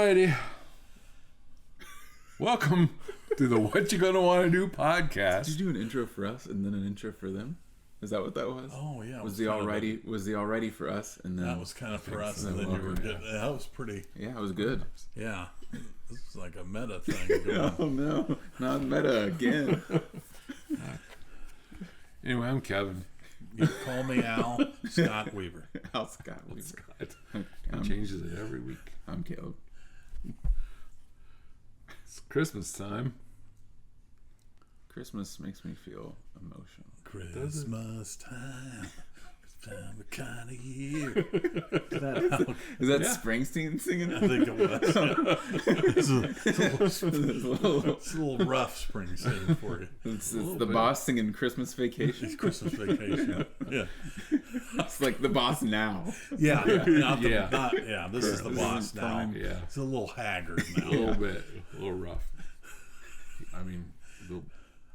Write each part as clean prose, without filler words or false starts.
righty. Welcome to the What You Gonna Wanna Do podcast. Did you do an intro for us and then an intro for them? Is that what that was? Oh yeah. Was the alrighty for us and then that was kind of for us, and then you were getting that was pretty. Yeah, it was good. Yeah, this is like a meta thing going. Oh no, not meta again. Anyway, I'm Kevin. You call me Al Scott Weaver. Al Scott Weaver. Scott. He changes it every week. I'm Caleb. It's Christmas time. Christmas makes me feel emotional. Christmas time. Time the kind of year. Is that Springsteen singing? I think it was. It's a little rough Springsteen for you. It's the boss singing Christmas Vacation. It's Christmas Vacation. Yeah. It's like the boss now. Yeah. This is the boss now. Prime. Yeah. It's a little haggard now. A little bit. A little rough. I mean,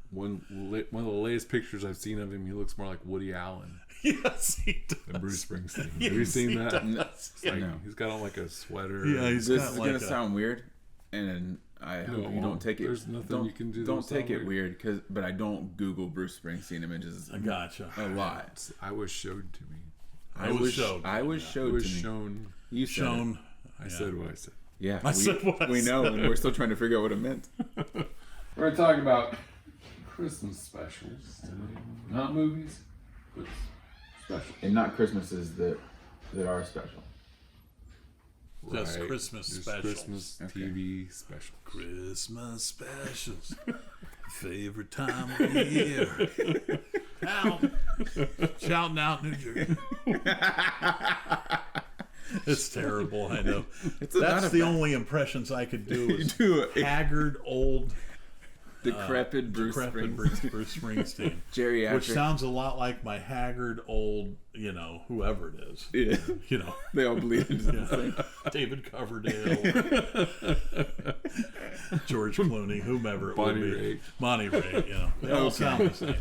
one of the latest pictures I've seen of him, he looks more like Woody Allen Yes, he does. than Bruce Springsteen. Yes, Have you seen that? does. Like, No. he's got on like a sweater. Yeah, he's This got is like gonna sound weird, and I hope you don't take it. There's nothing don't, you can do. Don't take it weird, but I don't Google Bruce Springsteen images. I gotcha. A lot. I was showed to me. I was showed It was to me. shown. You said Shown. I said what I said. Yeah, I said what I we said. know, and we're still trying to figure out what it meant. We're going to talk about Christmas specials today. Not movies, but specials. And not Christmases that are special. Just Christmas Just specials. Christmas Okay. TV special. Christmas specials. Favorite time of the year. Shouting out New Jersey. It's terrible, I know. That's the only impressions I could do is haggard, old, decrepit Bruce Springsteen. Bruce Springsteen. Geriatric. Which sounds a lot like my haggard, old, whoever it is. Yeah. They all bleed into the same. David Coverdale, George Clooney, whomever it Bonnie would be. Raitt. Bonnie Raitt, They all sound the same.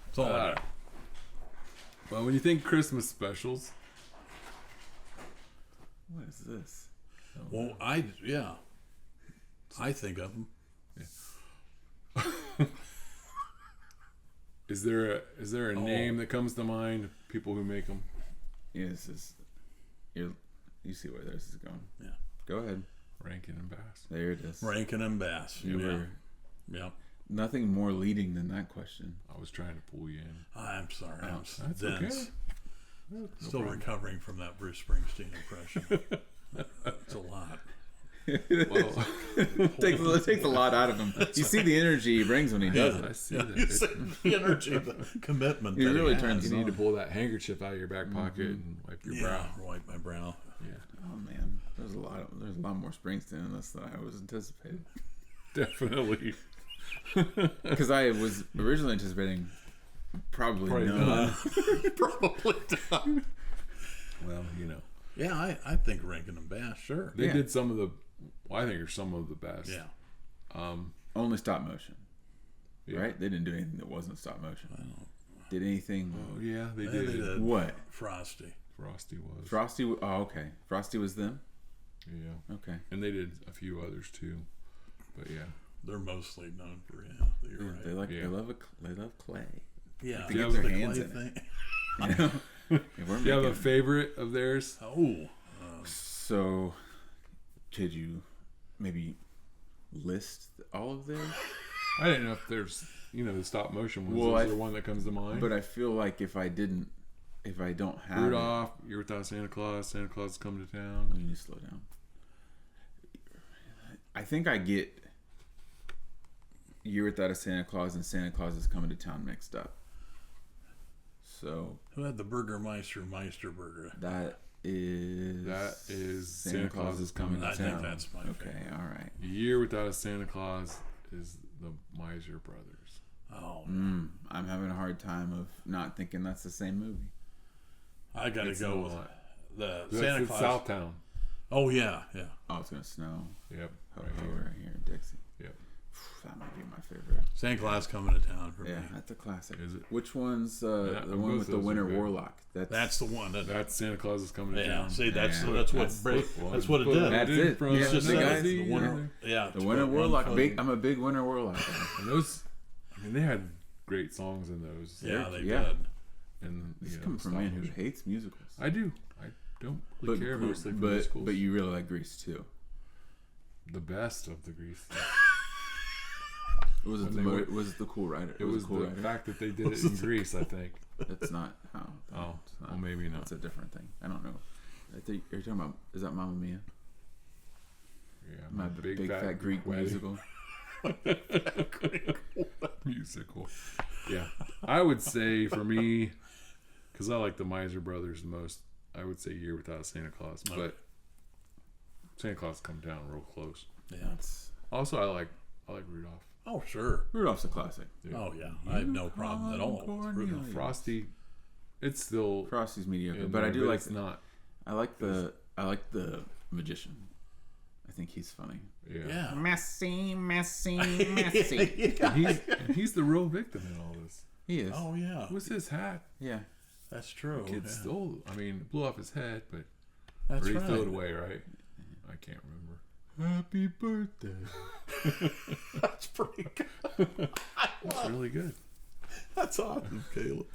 That's all I got. Well, when you think Christmas specials, What is this? Well, I think of them. is there a name that comes to mind? People who make them. Yeah, this is. You see where this is going. Yeah. Go ahead. Rankin and Bass. There it is. Rankin and Bass. Were Yeah. nothing more leading than that question. I was trying to pull you in. I'm sorry. I'm That's dense. okay. Still recovering from that Bruce Springsteen impression. It's a lot. Well, takes a lot out of him. You see the energy he brings when he does I it. see You that. see the energy, the commitment. He that really has. turns You it need to on. pull that handkerchief out of your back pocket and wipe your brow. Wipe my brow. Yeah, Oh man, there's a lot more Springsteen in this than I was anticipating. definitely. Because I was originally anticipating probably none. Probably not. Well, Yeah, I think Rankin and Bass, sure. they Yeah. did some of the. I think are some of the best. Yeah. Only stop motion, Yeah. right? They didn't do anything that wasn't stop motion. Did anything? Oh yeah, they They did. did What? Frosty. Frosty was. Frosty? Oh, okay. Frosty was them. Yeah, Okay. and they did a few others too. But yeah, They're mostly known for you're right. They Yeah. they love clay. Yeah, to get the their hands clay in it. thing. Yeah, we're do you have a making- favorite of theirs? Oh, So, could you maybe list all of theirs? I didn't know if there's the stop motion ones. Well, Those are one that comes to mind. But I feel like if I don't have Rudolph, You're Without Santa Claus, Santa Claus is Coming to it, Town. you need to slow down. I think I get Year Without a Santa Claus and Santa Claus is Coming to Town mixed up. So who had the Burgermeister Burger? that is Santa Claus is Coming to I think Town. that's my favorite. Okay, all right. Year Without a Santa Claus is the Miser Brothers. Oh, I'm having a hard time of not thinking that's the same movie. I got to It's go not. with the That's Santa in Claus. Southtown. Oh yeah. Oh, it's gonna snow. Yep. Ho, Right ho, here. right here in Dixie. Yep. That might be my favorite. Santa Claus Coming to Town for me. Yeah, that's a classic. Is it? Which one's the both one with the those are Winter good. Warlock? That's the one. That's Santa Claus is Coming to Yeah, Town. see, that's Yeah. what That's what it did. That's it. From Yeah, It's just the that guys- the Winter, yeah, The Winter one Warlock. fun- I'm a big Winter Warlock fan. And those, I mean, they had great songs in those. Yeah, they Yeah. did. And This is coming from a man who hates musicals. I do. I don't really care mostly for but musicals. you really like Grease too. The best of the Grease. Was it the Cool Rider? It was Cool the Rider. fact that they did it in Greece, I think. That's not how. Oh, it's not. well, maybe not. That's a different thing. I don't know. I think you're talking about. Is that Mamma Mia? Yeah, My big fat Greek wedding musical. musical. Yeah, I would say for me, because I like the Miser Brothers the most, I would say Year Without Santa Claus, but Santa Claus come down real close. Yeah. Also, I like Rudolph. Oh, sure. Rudolph's a classic. Yeah. Oh, yeah. I have no problem at all with Rudolph. Frosty, it's still Frosty's mediocre, in but there, I do like. It's not. I like the magician. I think he's funny. Yeah. Messy. And he's the real victim in all this. He is. Oh, yeah. It was his hat. Yeah. That's true. Kid yeah. stole. I mean, blew off his head, but That's or he right. threw it away, right? I can't remember. Happy birthday. That's pretty good. That's really good. That's awesome, Caleb.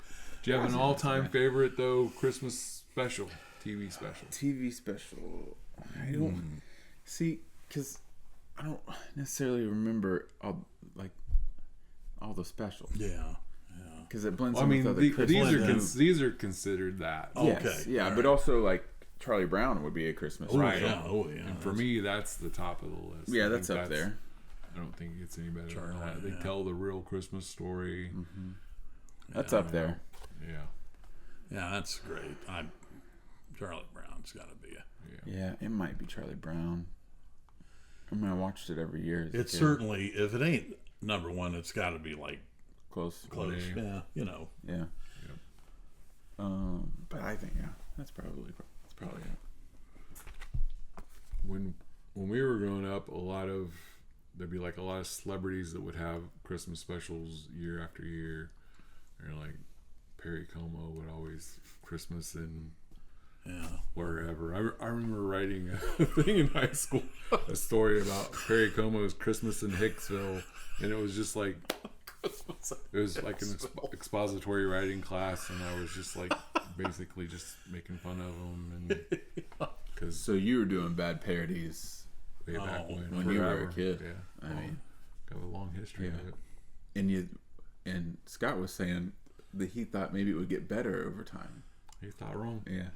Do you have an all-time favorite though? Christmas special, TV special. TV special. I don't see because I don't necessarily remember all the specials. Yeah. Because it blends Well, I in mean, with other Christmas. these are considered that. Yes, Okay, yeah, all but right. also like Charlie Brown would be a Christmas. Oh, Right. yeah. Oh, yeah. And for me, that's the top of the list. Yeah, I that's think up there. I don't think it gets any better Charlie, than that. They yeah. tell the real Christmas story. That's up there. Yeah. Yeah, that's great. Charlie Brown's got to be a... Yeah, it might be Charlie Brown. I mean, I watched it every year. as a It's kid. certainly, if it ain't number one, it's got to be like close. close. Yeah. Yeah, you know. Yeah. Yep. But I think that's probably it. When we were growing up, there'd be like a lot of celebrities that would have Christmas specials year after year. And like Perry Como would always Christmas in wherever. I remember writing a thing in high school, a story about Perry Como's Christmas in Hicksville, and it was just like it was like an expository writing class, and I was just like basically just making fun of him, and because So you were doing bad parodies way back when you were a kid. Yeah, I mean, got a long history of it. and Scott was saying that he thought maybe it would get better over time. He thought wrong. Yeah.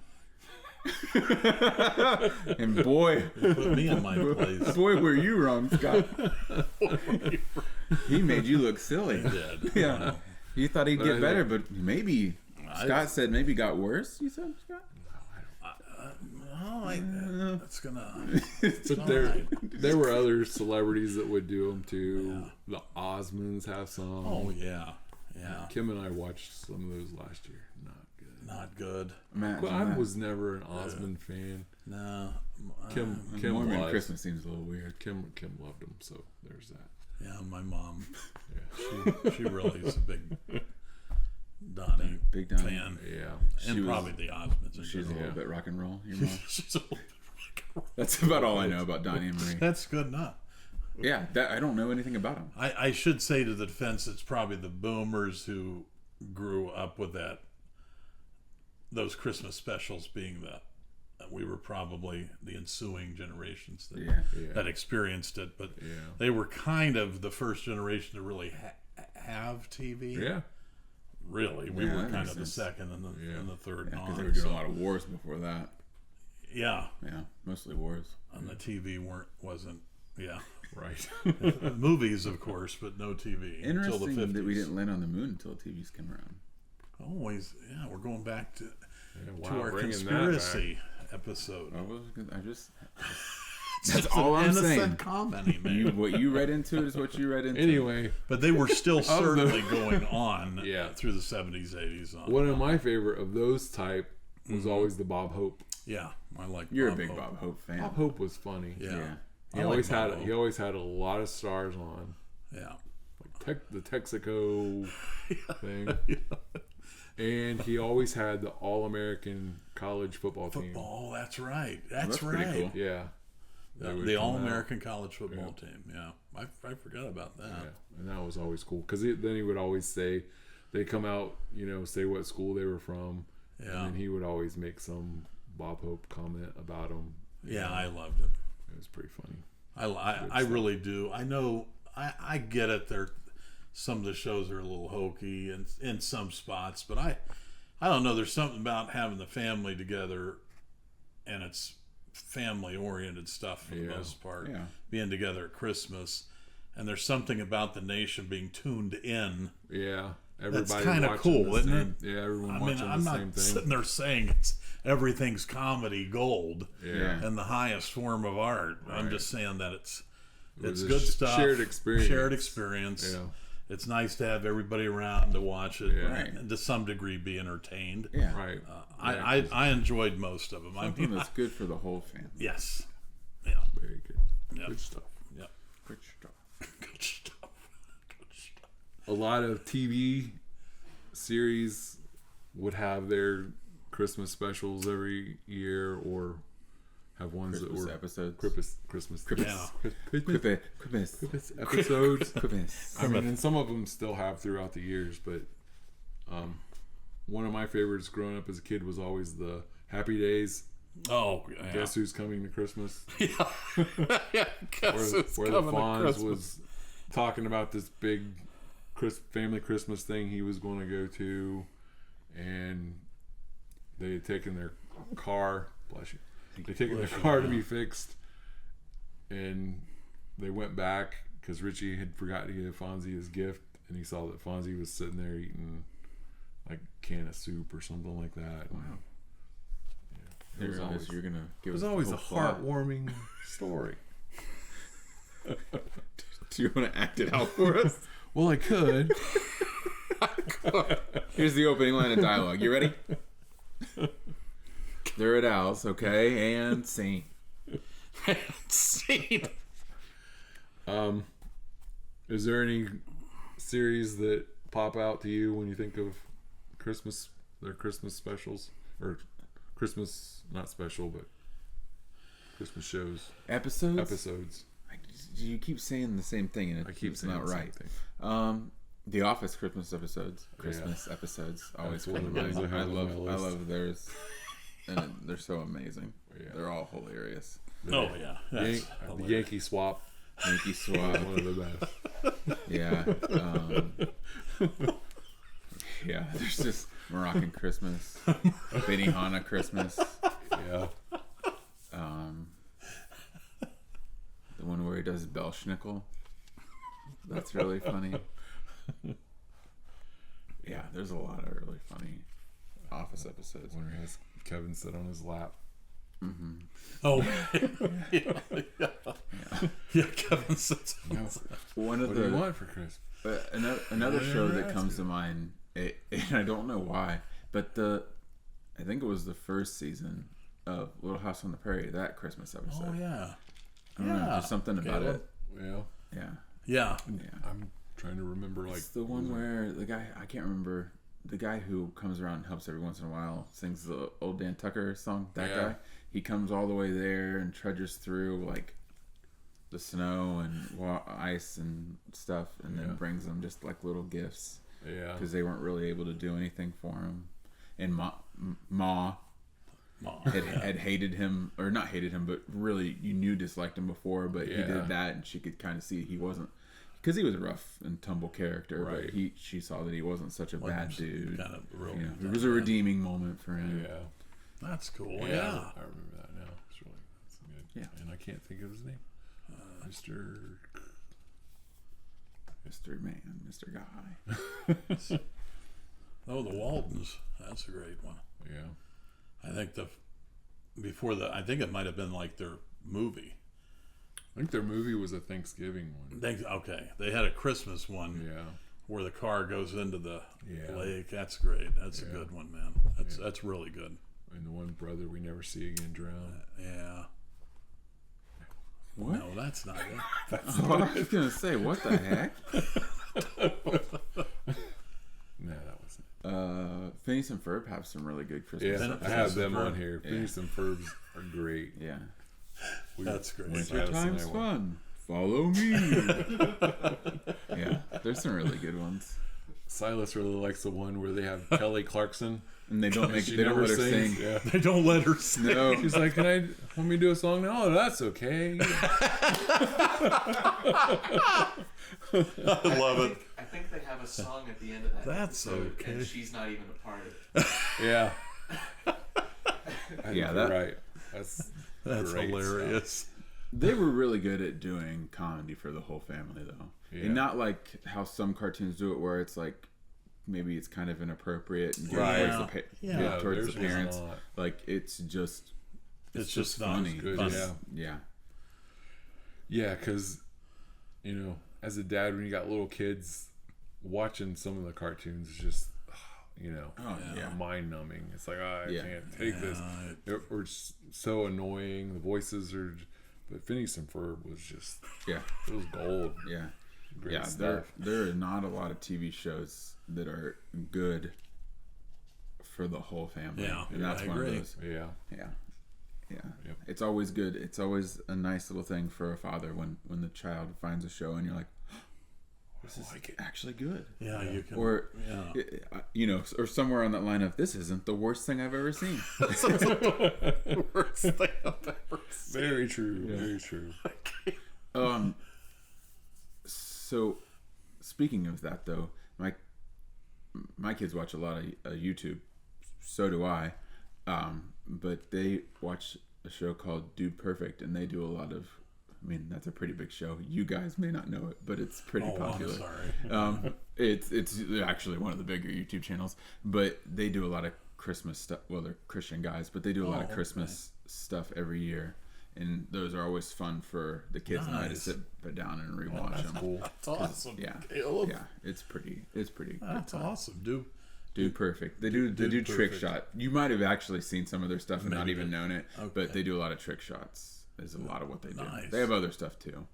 And boy, Put me in my place. boy, were you wrong, Scott. He made you look silly. He did. Yeah. You thought he'd But get I better, think- but maybe Scott said maybe got worse. You said, Scott? Oh, that's gonna. But there were other celebrities that would do them too. The Osmonds have some. Oh yeah, yeah. Kim and I watched some of those last year. Not good. Not good. Imagine Well, I that. was never an Osmond fan. No. Kim Mormon was. Christmas seems a little weird. Kim loved them, so there's that. Yeah, my mom. Yeah. She really is a big Donnie Big Donnie. fan, Yeah. and She was- probably the Osmonds. She's a general. little bit rock and roll. Your mom. She's a little bit That's about all I know about Donnie and Marie. That's good enough. Yeah, I don't know anything about them. I should say to the defense, it's probably the boomers who grew up with those Christmas specials being we were probably the ensuing generations that experienced it, but they were kind of the first generation to really have TV. Yeah. Really, we Yeah, were that kind makes of the sense. second and the third. Because on, they were doing so- a lot of wars before that. Yeah, Yeah, mostly wars. and the TV wasn't. Yeah, Right. movies of course, but no TV until the Interesting 50s. that we didn't land on the moon until TVs came around. Always, yeah, we're going back to Wow, our bringing that conspiracy episode. I just It's that's just all an I'm innocent saying. commenting, man. What you read into it is what you read into. Anyway, But they were still certainly going on Yeah. through the 70s, 80s. On. one of my favorite of those type was always the Bob Hope. Yeah, I like. You're Bob a big Hope. Bob Hope fan. Bob Hope was funny. Yeah, Yeah. He I always like had Bob Hope. he always had a lot of stars on. Yeah. like the Texaco thing. And he always had the All-American college football team. Football, that's right. That's pretty right. cool. Yeah. The All-American college football team. Yeah. I forgot about that. Yeah. And that was always cool. Because then he would always say, they come out, say what school they were from. Yeah. And then he would always make some Bob Hope comment about them. Yeah, I loved it. It was pretty funny. I really do. I know, I get it. Some of the shows are a little hokey in some spots, but I don't know. There's something about having the family together, and it's family-oriented stuff for the most part. Yeah. Being together at Christmas, and there's something about the nation being tuned in. Yeah. That's Everybody kind of cool, isn't it? Yeah, everyone I watching mean, I'm the not same thing. sitting there saying everything's comedy gold Yeah. and the highest form of art. I'm Right. just saying that it's was a good stuff. shared experience. Shared experience. Yeah. It's nice to have everybody around to watch it, Yeah. and to some degree be entertained. Yeah. Right. I enjoyed most of them. Something that's good for the whole family. Yes. Yeah. Very good. Yeah. Good stuff. Yeah. Good stuff. Good stuff. Good stuff. A lot of TV series would have their Christmas specials every year, or have ones Christmas that were episodes. Christmas Yeah. Christmas. episodes. Christmas. I mean, and some of them still have throughout the years, but one of my favorites growing up as a kid was always the Happy Days. Oh, yeah. Guess who's coming to Christmas? Yeah. Guess who's Where the coming to Fonz Christmas? was talking about this big family Christmas thing he was going to go to, and they had taken their car. Bless you. They taken their car to be fixed, and they went back because Richie had forgot to give Fonzie his gift, and he saw that Fonzie was sitting there eating like a can of soup or something like that. Wow. Yeah, it was always, You're gonna give it was us the always whole a plot. heartwarming story. Do you want to act it out for us? Well, I could. Here's the opening line of dialogue. You ready? They're at Al's, okay, and scene. Scene. Is there any series that pop out to you when you think of Christmas? Their Christmas specials, or Christmas not special, but Christmas shows Episodes. You keep saying the same thing, and I keep it's saying not the same right. thing. The Office Christmas episodes. Always one of one the ones I I have on love. my I list. love theirs, and they're so amazing. Yeah. They're all hilarious. Oh yeah. That's The hilarious. Yankee swap, Yankee Swap. one of the best. Yeah. Yeah. There's just Moroccan Christmas, Benihana Christmas. Yeah, The one where he does Belschnickel. That's really funny. Yeah, there's a lot of really funny Office episodes. when he has Kevin sit on his lap. Oh. Yeah. Kevin sits. One of What do you the want for Christmas? another show that comes to mind, and I don't know why, but I think it was the first season of Little House on the Prairie, that Christmas episode. Oh yeah. I don't know, there's something about it. Yeah, Yeah. Yeah. Yeah. I'm trying to remember. Like It's the one where the guy, I can't remember, the guy who comes around and helps every once in a while, sings the old Dan Tucker song, that Yeah. guy. He comes all the way there and trudges through like the snow and ice and stuff, and then brings them just like little gifts Yeah, because they weren't really able to do anything for him. And Ma Mom. had hated him, or not hated him, but really you disliked him before, but he Yeah. did that, and she could kind of see he wasn't, because he was a rough and tumble character, Right. but she saw that he wasn't such a bad dude. Kind of real. You know, it was a redeeming moment for him. yeah, That's cool. yeah. Yeah. I remember that now. It's really good. Yeah. and I can't think of his name. Mr. Man, Mr. Guy. Oh, the Waldens. That's a great one. Yeah, I think I think it might have been like their movie. I think their movie was a Thanksgiving one. Okay, they had a Christmas one Yeah, where the car goes into the Yeah. lake. That's great. That's a Yeah. good one, man. That's really good. and the one brother we never see again drown. Yeah. What? No, that's not it. Oh, I was gonna say, what the heck? No, that wasn't. Phineas and Ferb have some really good Christmas. Yeah, I episodes. have them on Ferb. here. Yeah. Phineas and Ferbs are great. Yeah. That's great. Silas Winter and time's I were- fun. Follow me. Yeah, there's some really good ones, Silas really likes the one where they have Kelly Clarkson. and they don't She they don't never let her sings. sing. Yeah. They don't let her sing. No, She's like, "Can I? Want me to do a song now?" Oh, that's okay. I love it. I think they have a song at the end of that. That's episode, okay. And she's not even a part of it. Yeah. I think Yeah, you're that- right. That's great hilarious. they were really good at doing comedy for the whole family, though, Yeah. and not like how some cartoons do it, where it's like maybe it's kind of inappropriate and geared Right. towards, Yeah. towards theirs the was parents. not. Like it's just It's just not funny. good, fun. yeah. Yeah. Yeah, because, as a dad, when you got little kids, watching some of the cartoons is just, Oh yeah. mind numbing. It's like, I Yeah. can't take this. Or it's so annoying. The voices are, but Phineas and Ferb was just, Yeah. it was gold. Yeah. Great Yeah. stuff. There are not a lot of TV shows that are good for the whole family. Yeah, And that's I one agree. of those. Yeah. Yeah. Yeah. Yep. It's always good. It's always a nice little thing for a father when the child finds a show and you're like, this is actually good. Yeah, you can. Or, yeah. or somewhere on that line of, this isn't the worst thing I've ever seen. Worst thing I've ever seen. Very true. Very true. So, speaking of that, though, my kids watch a lot of YouTube. So do I. But they watch a show called Dude Perfect, and they do a lot of. I mean, that's a pretty big show. You guys may not know it, but it's pretty popular. I'm sorry. It's actually one of the bigger YouTube channels, but they do a lot of Christmas stuff. Well, they're Christian guys, but they do a lot of Christmas stuff every year, and those are always fun for the kids and I to Nice. sit down and rewatch them. Cool. That's awesome. Yeah, Caleb. yeah, it's pretty. That's awesome, dude. Dude Perfect. They do Dude trick Perfect. shot. You might have actually seen some of their stuff and not Maybe. even known it, Okay. but they do a lot of trick shots. Is a lot of what they do. Nice. They have other stuff too,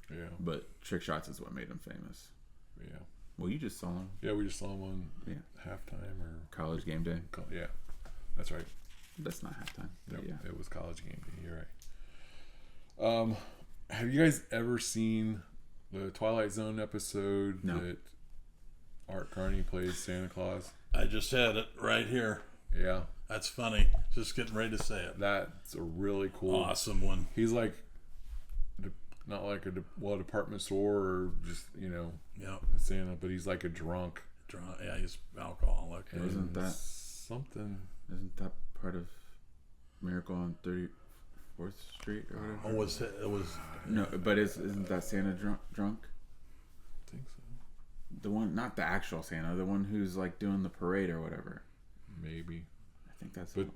Yeah. but trick shots is what made them famous. Yeah. Well, you just saw them. Yeah, we just saw him on Yeah. halftime or College game day. yeah. That's right. That's not halftime. But Yep, yeah. it was college game day. You're right. Have you guys ever seen the Twilight Zone episode No. that Art Carney plays Santa Claus? I just had it right here. Yeah, That's funny. Just getting ready to say it. that's a really cool. Awesome one. He's like, not like a department store or just Yeah. Santa, but he's like a drunk. Yeah, he's alcoholic. And Isn't that- something? Isn't that part of Miracle on 34th Street or whatever? Oh, it was No, but isn't that Santa drunk? I think so. The one, not the actual Santa, the one who's like doing the parade or whatever. Maybe. I think that's. But-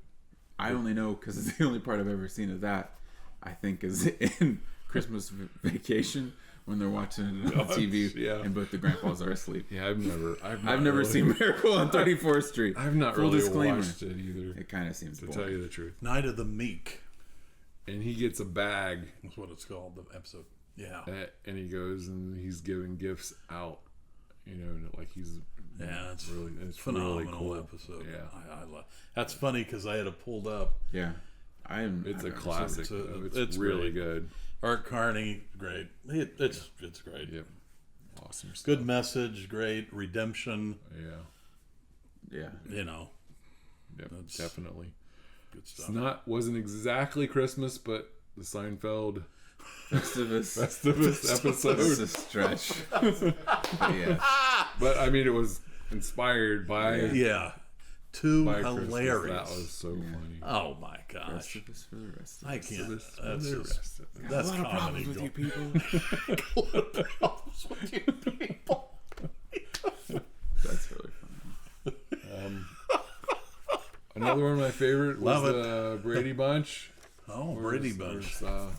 I only know because it's the only part I've ever seen of that. I think is in Christmas Vacation when they're watching it on TV yeah. and both the grandpas are asleep. Yeah, I've I've not never really- seen Miracle on 34th Street. I've not Full really disclaimer. watched it either. It kind of seems To boring. tell you the truth. Night of the Meek. And he gets a bag, That's what it's called. The episode. Yeah. and he goes and he's giving gifts out. Like he's Yeah, it's really, it's phenomenal really cool. episode. Yeah, I love. That's funny because I had it pulled up. Yeah, it's a classic. It's a- though. It's it's really great. good. Art Carney, great. It's great. Yep, awesome stuff. Good message, great redemption. Yeah, Yeah, yep, That's- definitely. Good It's stuff. wasn't exactly Christmas, but the Seinfeld Festivus. Festivus episode. It's a stretch. But yeah, But I mean, it was inspired by Yeah, too by Christmas. hilarious. That was so funny. Oh my gosh, Festivus for the rest of I us. can't. Festivus for That's the just, rest of us. that's a lot of comedy. problems with you gold. people. Problems with you people. That's really funny. Another one of my favorite was Love the Brady Bunch. Oh, Where's- Brady Bunch. where's,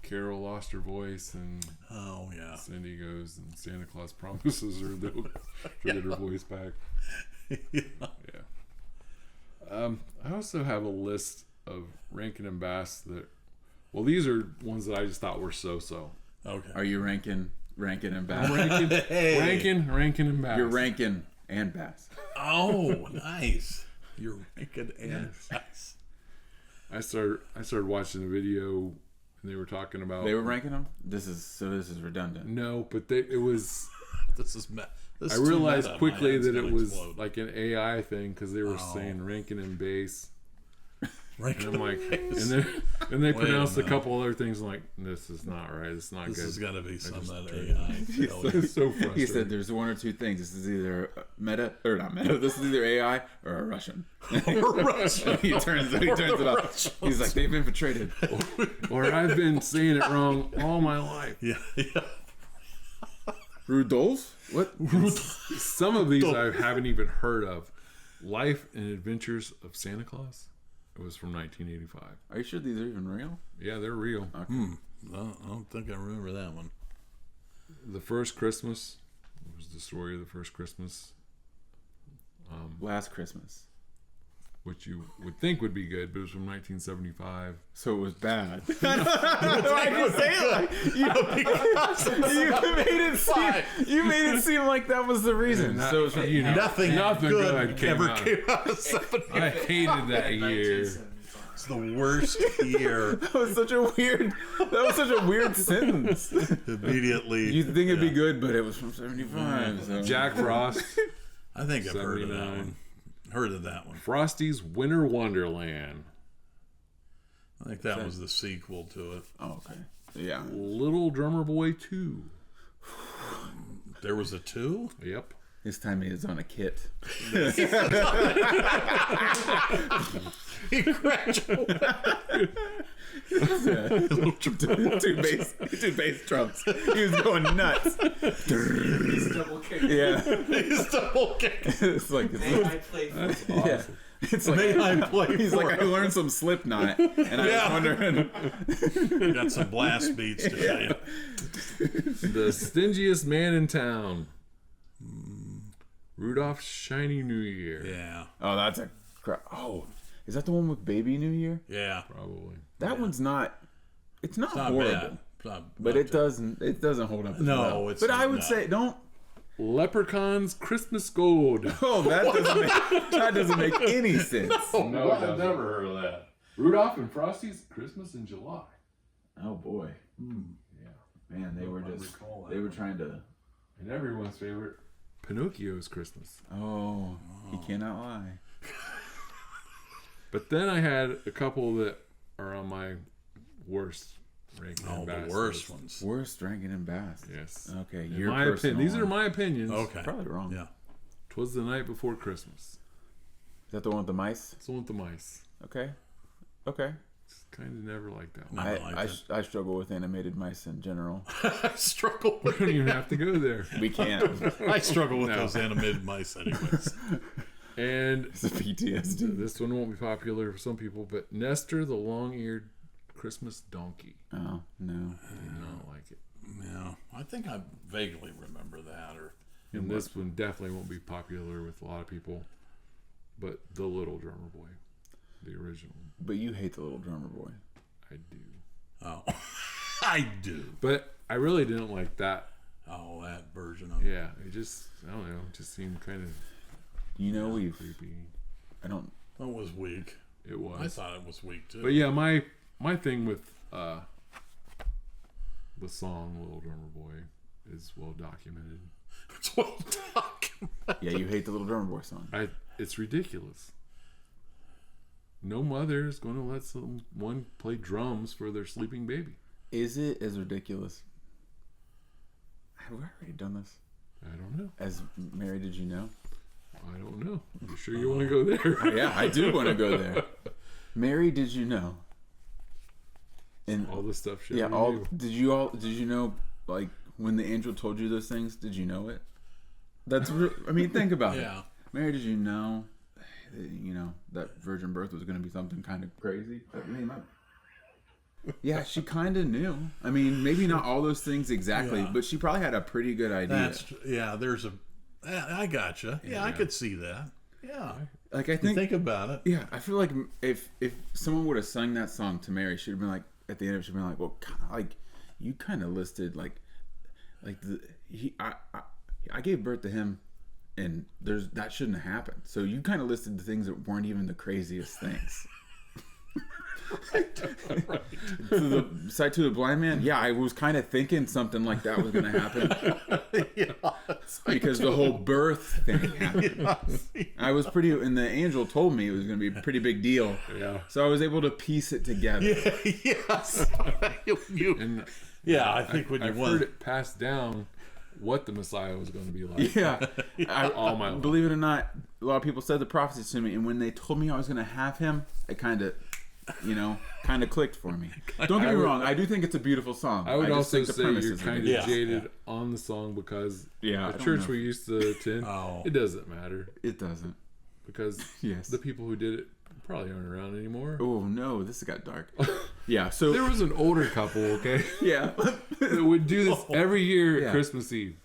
Carol lost her voice, and Oh yeah. Cindy goes, and Santa Claus promises her that she'll get her voice back. Yeah. Yeah. I also have a list of Rankin and Bass that Well, these are ones that I just thought were so-so. Okay. Are you ranking and bass? Ranking and bass. You're ranking and bass. Oh, nice. You're ranking and bass. I started watching a video, and they were talking about. They were ranking them. This is redundant. No, but it was. This is I realized meta. quickly My head's that it gonna was explode. like an AI thing because they were saying ranking and bass. Ranking And I'm like, and bass. and they Wait a pronounced a minute. couple other things. I'm like, this is not right. It's not This good. has got to be some just of that turned AI. It's so frustrating. He said there's one or two things. This is either meta or not meta. This is either AI or a Russian. Russian. he turns it off. He's like, they've infiltrated. Or I've been saying it wrong all my life. Yeah. Rudolph? What? Some of these I haven't even heard of. Life and Adventures of Santa Claus. It was from 1985. Are you sure these are even real? Yeah, they're real. Okay. I don't think I remember that one. The First Christmas was the story of the first Christmas, Last Christmas. which you would think would be good, but it was from 1975. So it was bad. Why'd you say it like you made it seem like that was the reason. So it was You know, Nothing good good came ever out. came out of 70. I hated that year. 1975. It's the worst year. that was such a weird sentence. Immediately. You think it'd be good, but it was from 75. So. Jack Frost, I think I've heard of that 79. one. Heard of that one. Frosty's Winter Wonderland, I think that was the sequel to it. Oh, okay. Yeah. Little Drummer Boy 2. There was a 2? Yep. This time he is on a kit. He graduated. two bass drums. He was going nuts. He's double kicking. Yeah. He's double kicking. It's like May I play football? yeah. It's like May I play he's for like I learned some Slipknot, and I was wondering. Got some blast beats to show you. The Stingiest Man in Town. Rudolph's Shiny New Year. Yeah. Oh, that's a crap. Oh, is that the one with Baby New Year? Yeah. Probably. That one's not. It's not, Not horrible, bad. but it doesn't. It doesn't hold up. As No, well. it's But I would not. say don't. Leprechaun's Christmas Gold. Oh, that doesn't make any sense. No, it doesn't. heard of that. Rudolph and Frosty's Christmas in July. Oh boy, Yeah. man, they were I just recall that they were one. trying to. And everyone's favorite, Pinocchio's Christmas. Oh, he cannot lie. But then I had a couple that are on my worst ranking. Oh, and the bass worst list. ones. Worst ranking and bass. Yes. Okay, In your my personal opinion. These are one. my opinions. Okay. Probably wrong. Yeah. 'Twas the Night Before Christmas. Is that the one with the mice? It's the one with the mice. Okay. Okay. Kind of never liked that one. Never liked it. I struggle with animated mice in general. I struggle We with don't even have to go there. We can't. I struggle with No. those animated mice anyways. And It's a PTSD. this one won't be popular for some people, but Nestor the Long-Eared Christmas Donkey. Oh no. Did not like it. Yeah. I think I vaguely remember that. Or And this one definitely won't be popular with a lot of people. But The Little Drummer Boy, the original, But you hate the little drummer boy. I do. Oh. I do. But I really didn't like that. Oh, that version of it. Yeah, it just, I don't know, it just seemed kind of You know we've. creepy. I don't. That was weak. It was. I thought it was weak too. But yeah, my thing with the song Little Drummer Boy is well documented. It's well documented. Yeah, you hate the little drummer boy song. It's ridiculous. No mother is going to let someone play drums for their sleeping baby. Is it as ridiculous? Have we already done this? I don't know. As Mary, did you know? I don't know. You sure you want to go there? Yeah, I do want to go there. Mary, did you know? And All the stuff. Shit yeah, we do. did you know, like when the angel told you those things? Did you know it? That's. I mean, think about it. Yeah. Mary, did you know? You know that virgin birth was going to be something kind of crazy. Yeah, she kind of knew. I mean, maybe not all those things exactly, Yeah. but she probably had a pretty good idea. There's a. I gotcha. Yeah, I could see that. Yeah. Like I You think think about it. yeah, I feel like if someone would have sung that song to Mary, she'd have been like, at the end of it, she'd be like, well, like you kind of listed I gave birth to him, and that shouldn't have happened. So you kind of listed the things that weren't even the craziest things. To the blind man, yeah, I was kind of thinking something like that was going to happen. Because the whole birth thing happened. I was and the angel told me it was going to be a pretty big deal. Yeah. So I was able to piece it together. Yes. And I think when you I've heard it passed down what the Messiah was going to be like. Yeah. All my life. Believe it or not, a lot of people said the prophecies to me, and when they told me I was going to have him, it kind of clicked for me. Don't get me wrong, I do think it's a beautiful song. I would also think the say premise you're is kind of good. jaded on the song because I the don't church know. we used to attend, it doesn't matter It doesn't. because Yes. the people who did it probably aren't around anymore. Oh no, this got dark. Yeah, so There was an older couple, okay, yeah, that would do this every year Yeah. at Christmas Eve.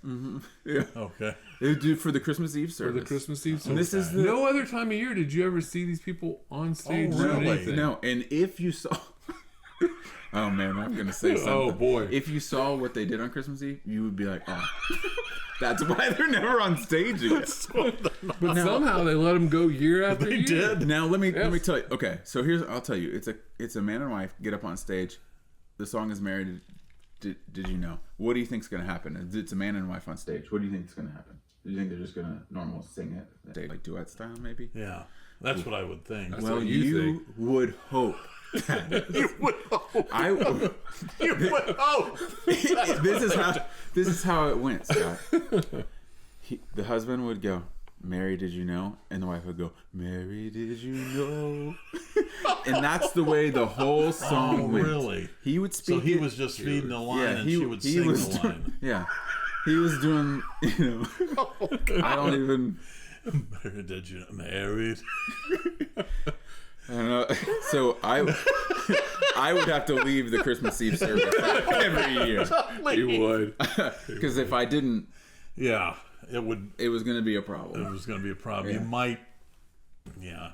yeah. Okay. They would do for the Christmas Eve For service. the Christmas Eve And service. this is the No other time of year did you ever see these people on stage Oh, doing really? anything. No, and if you saw, oh man, I'm gonna say something. Oh boy. If you saw what they did on Christmas Eve, you would be like, oh, that's why they're never on stage again. But somehow they let them go year after They year. did. Now let me tell you. Okay, so I'll tell you. It's a man and wife get up on stage. The song is Married. Did you know? What do you think's gonna happen? It's a man and wife on stage. What do you think's gonna happen? Do you think they're just gonna normal sing it, like duet style, maybe? Yeah. That's what I would think. That's Well, what you think. would hope. You would hope. You would hope. This is how it went, Scott. The husband would go, "Mary, did you know?" And the wife would go, "Mary, did you know?" And that's the way the whole song went. Really? He would speak. So he it- was just feeding the line, yeah, and she would sing was the line. Yeah, he was doing. I don't even. Did you married? I don't know. So I would have to leave the Christmas Eve service every year You would. because if I didn't, Yeah, it would. it was going to be a It problem. was going to be a problem. Yeah. You might,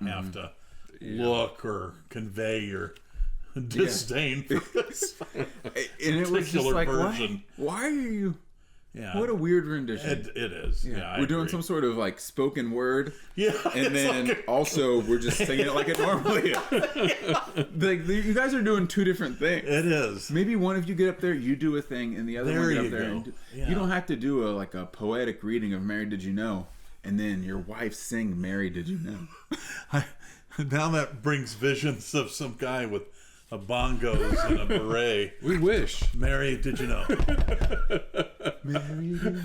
have to look or convey your disdain for this. And it was just particular like, version. why are you? Yeah, What a weird rendition. it is. Yeah, I We're doing agree. some sort of like spoken word, Yeah, and it's then like also we're just singing it like it normally is. Like you guys are doing two different things. it is. Maybe one of you get up there, you do a thing, and the other There one get you up there. go. And Yeah. You don't have to do a poetic reading of "Mary, Did You Know," and then your wife sing "Mary, Did You Know." Now that brings visions of some guy with a bongos and a beret. We wish. Mary, did you know? Mary, did you know?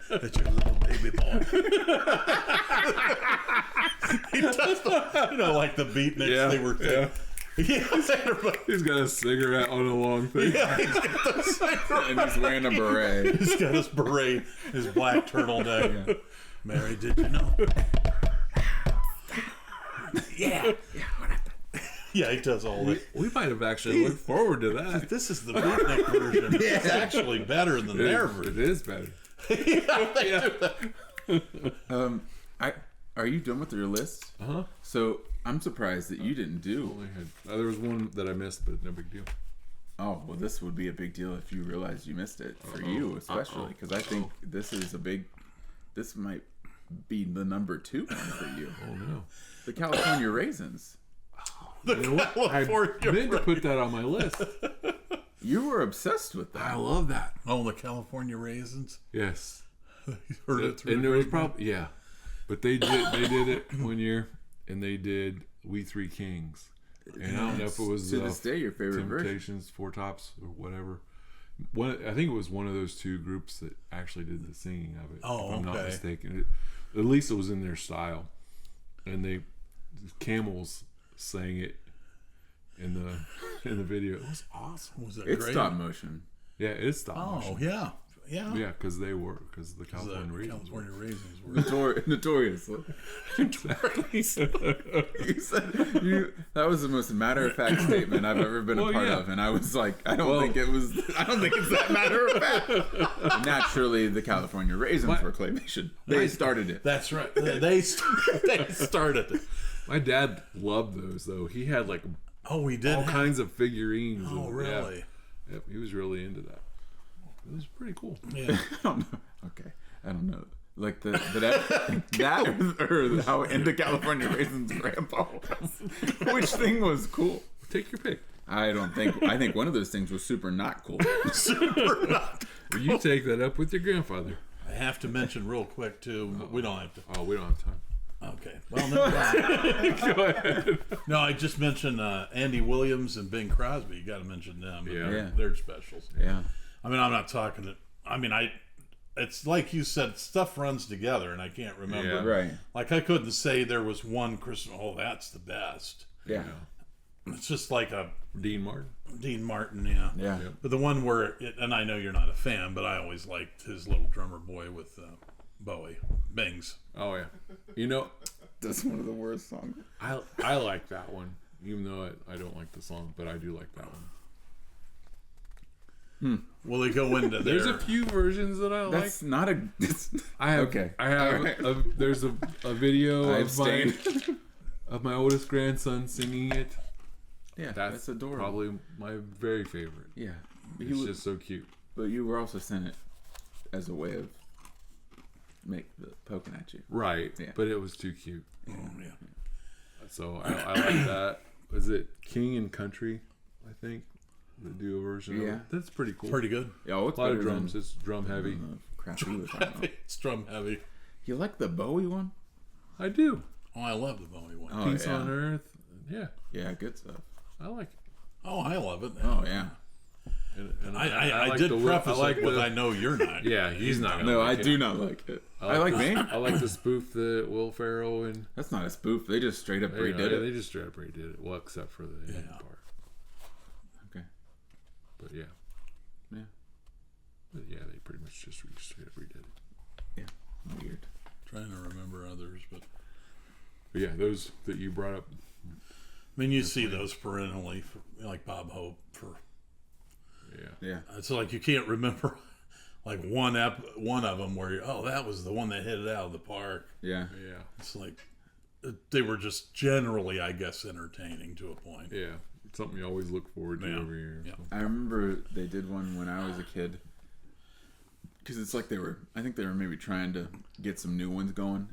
That your little baby boy. He does like the beatniks Yeah, they were thinking. Yeah. He's got a cigarette on a long thing. Yeah, he's got the cigarette. And he's wearing a beret. He's got his beret, his black turtleneck. Yeah. Mary, did you know? Yeah. Yeah, he does all that. We might have actually looked forward to that. This is the beatnik version. It's actually better than their It version. is better. Are you done with your list? Uh-huh. So I'm surprised that you didn't do. Only had, there was one that I missed, but no big deal. Oh well, this would be a big deal if you realized you missed it for you, especially because I think this is a big. This might be the number 2 one for you. Oh no. The California Raisins. You know what? I meant to put that on my list. You were obsessed with I that. love that. Oh, the California raisins. Yes. You heard it through And the there was grapevine? probably but they did it one year, and they did We Three Kings, and I don't know if it was To this day, your favorite version. Temptations, Four Tops, or whatever. I think it was one of those 2 groups that actually did the singing of it. Oh, if I'm not okay. mistaken. At least it was in their style, and the Camels sang it in the video. It was awesome. Was it It's great? stop motion. Yeah, it's stop Oh, motion. yeah. Yeah. Yeah, because the California The Raisins. California raisins were. Notorious. You said that was the most matter of fact statement I've ever been a Well, part yeah. of, and I was like, I don't think it's that matter of fact. Naturally, the California Raisins were claymation. They started it. That's right. They started it. My dad loved those though. He had like Oh, we did. all kinds of figurines. Oh, and, really? Yeah. Yep, he was really into that. It was pretty cool. Yeah. I don't know. Okay, I don't know. Like that or how into California Raisins grandpa was. Which thing was cool? Take your pick. I think one of those things was super not cool. Super not. Well, you take that up with your grandfather. I have to mention real quick too. We don't have to. Oh, we don't have time. Okay. Well, no. Go ahead. No, I just mentioned Andy Williams and Bing Crosby. You got to mention them. Yeah. They're specials. Yeah. I mean, I'm not talking. It's like you said, stuff runs together, and I can't remember. Yeah. Right. Like I couldn't say there was one Christmas. Oh, that's the best. Yeah. It's just like a Dean Martin. Dean Martin, yeah. Yeah. Yep. But the one where, and I know you're not a fan, but I always liked his little drummer boy with Bowie, Bings. Oh yeah. You know, That's one of the worst songs. I like that one, even though I don't like the song, but I do like that one. Will they go into there? There's a few versions that I like. That's not a. I have. Okay. I have. Alright. There's a video I of my abstain. oldest grandson singing it. Yeah, That's that's adorable. probably my very favorite. Yeah. It's just so cute. But you were also sent it as a way of poking at you. Right. Yeah. But it was too cute. Oh, yeah. So I like that. Was it King and Country? I think the duo version. Yeah. Of it. That's pretty cool. Pretty good. Yeah, what's A lot of better drums. than It's drum heavy. the crap you were talking about? It's drum heavy. You like the Bowie one? I do. Oh, I love the Bowie one. Oh, Peace yeah. on Earth. Yeah. Yeah, good stuff. I like it. Oh, I love it. Oh yeah. And I like did the- preface I like it with the- I know you're not. Yeah, he's not. No, gonna I like do it. not like it. I like me. I like the spoof that Will Ferrell and That's not a spoof. They just straight up redid it. They just straight up redid it. Well, except for the end part. Okay. But yeah. Yeah. But yeah, they pretty much just straight up redid it. Yeah. Weird. Trying to remember others, but But yeah, those that you brought up. I mean, you see those perennially, like Bob Hope. Yeah. Yeah. It's like you can't remember like one of them where that was the one that hit it out of the park. Yeah. Yeah. It's like they were just generally, I guess, entertaining to a point. Yeah. It's something you always look forward to Yeah. every year. Yeah. So. I remember they did one when I was a kid. Because it's like I think they were maybe trying to get some new ones going.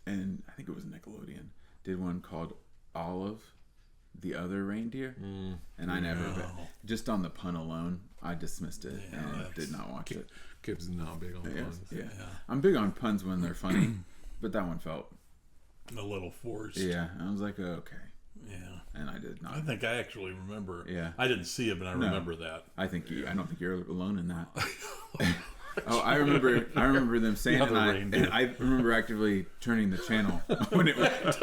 And I think it was Nickelodeon. Did one called Olive, the Other Reindeer. And I never, just on the pun alone, I dismissed it and did not watch it. Kip's not big on puns. Yeah. I'm big on puns when they're funny, but that one felt, A little forced. yeah. I was like, okay. Yeah. And I did not. I think I actually remember. Yeah. I didn't see it, but I remember that. I don't think you're alone in that. Oh, I remember them saying it, other and reindeer. I remember actively turning the channel when it went.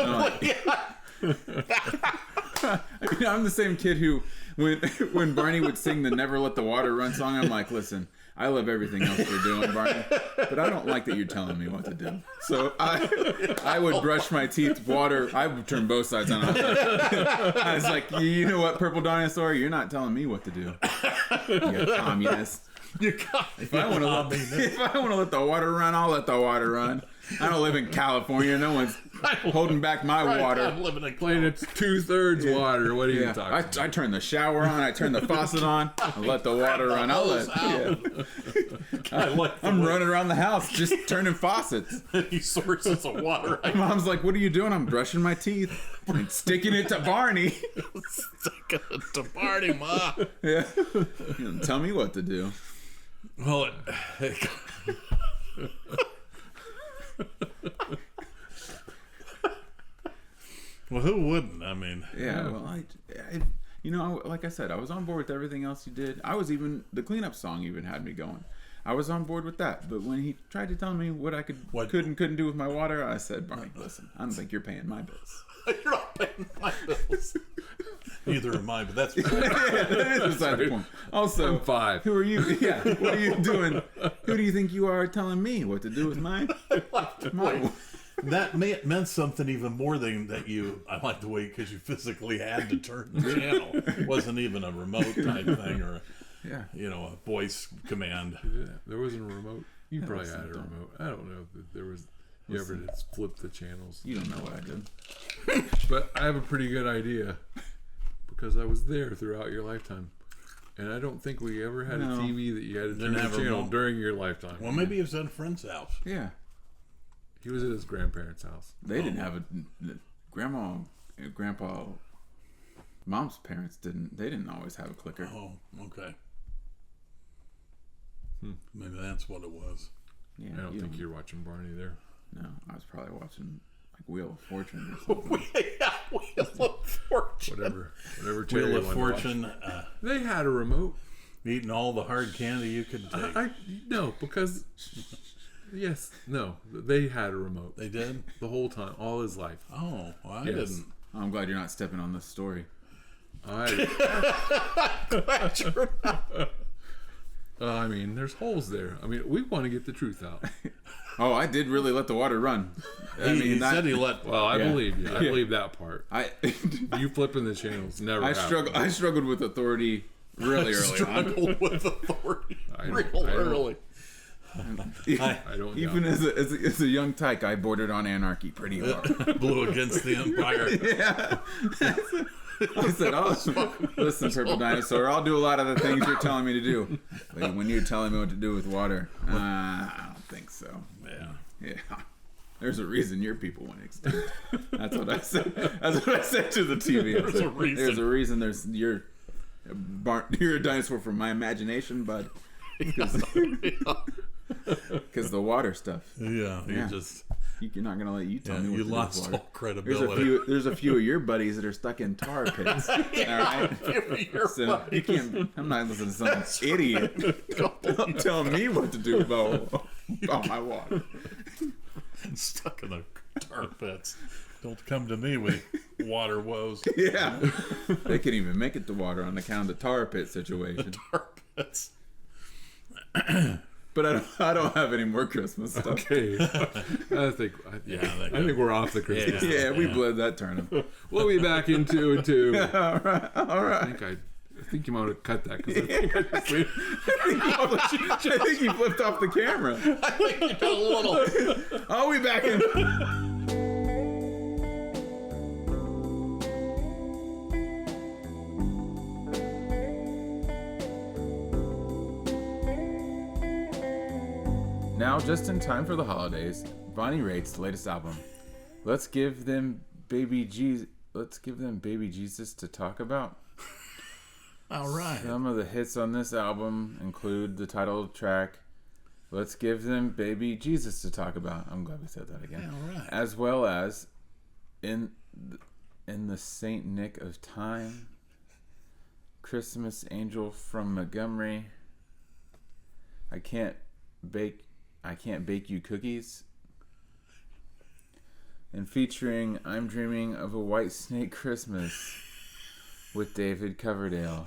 I'm the same kid who, when Barney would sing the "Never Let the Water Run" song, I'm like, listen, I love everything else you're doing, Barney, but I don't like that you're telling me what to do. So I would brush my teeth, water. I would turn both sides on. I was like, you know what, Purple Dinosaur, you're not telling me what to do. You communist. If I want to let the water run, I'll let the water run. I don't live in California. No one's holding back my water. I'm living in Playing it's 2/3 water. What are you talking about? I turn the shower on. I turn the faucet on. I let the water run. I'm running around the house just turning faucets. Any sources of water. My mom's like, "What are you doing?" I'm brushing my teeth, and sticking it to Barney. Sticking it to Barney, Ma. Yeah, you know, tell me what to do. Well, well, who wouldn't? I mean, Yeah, well, I like I said, I was on board with everything else you did. I was even the cleanup song even had me going. I was on board with that. But when he tried to tell me what I could and couldn't do with my water, I said, Barney, listen, I don't think you're paying my bills. you're not paying my bills. Neither am I, but that's Yeah, that is beside the point. Also, I'm 5. who are you? Yeah, what are you doing? Who do you think you are telling me what to do with my that meant something even more than that you. I like the way because you physically had to turn the channel. It wasn't even a remote type thing or a voice command. Yeah, there wasn't a remote. You probably had a remote. I don't know if there was. You ever did flip the channels? You don't know what I did. But I have a pretty good idea because I was there throughout your lifetime. And I don't think we ever had a TV that you had to turn the channel during your lifetime. Well, maybe he was at a friend's house. Yeah. He was at his grandparents' house. They didn't have grandma, grandpa, mom's parents didn't. They didn't always have a clicker. Oh, okay. Maybe that's what it was. Yeah, I don't think you're watching Barney there. No, I was probably watching like Wheel of Fortune or something. Wheel of Fortune. Whatever Terry Wheel of wanted to watch. Fortune. They had a remote. Eating all the hard candy you could take. No, because they had a remote. They did? The whole time, all his life. Oh, well, I Yes. didn't. I'm glad you're not stepping on this story. I mean, there's holes there. I mean, we want to get the truth out. Oh, I did really let the water run. He said he let. Well, I Yeah. believe you. I believe that part. I You flipping the channels never. I happened. struggled with authority really early on. Struggled with authority I real don't- early. I don't. Even doubt as a young tyke, I bordered on anarchy pretty hard. Blew against the empire. Yeah. I said, "Oh, listen, Purple Dinosaur, I'll do a lot of the things you're telling me to do. But when you're telling me what to do with water, I don't think so." Yeah. Yeah. There's a reason your people went extinct. That's what I said. That's what I said to the TV. I There's said, a reason. There's a reason. You're a dinosaur from my imagination, bud. Because the water stuff. Yeah. Yeah. Just. You're not gonna let you tell me what You to do lost with all water. credibility. There's a few of your buddies that are stuck in tar pits. All right. So you can't. I'm not listening to some idiot tell me what to do about my water. Stuck in the tar pits. Don't come to me with water woes. Yeah, they couldn't even make it to water on account of the tar pit situation. Tar pits. But I don't have any more Christmas stuff. Okay. I think we're off the Christmas. Yeah, we bled that turnip. We'll be back in 2 and 2. All right. I think you might have cut that because I think you flipped off the camera. I think you did a little. I'll be back in. Now, just in time for the holidays, Bonnie Raitt's latest album. Let's give them baby Jesus to talk about. All right. Some of the hits on this album include the title track, Let's Give Them Baby Jesus to Talk About. I'm glad we said that again. All right. As well as In the Saint Nick of Time, Christmas Angel from Montgomery, I Can't Bake You Cookies, and featuring I'm Dreaming of a White Snake Christmas with David Coverdale.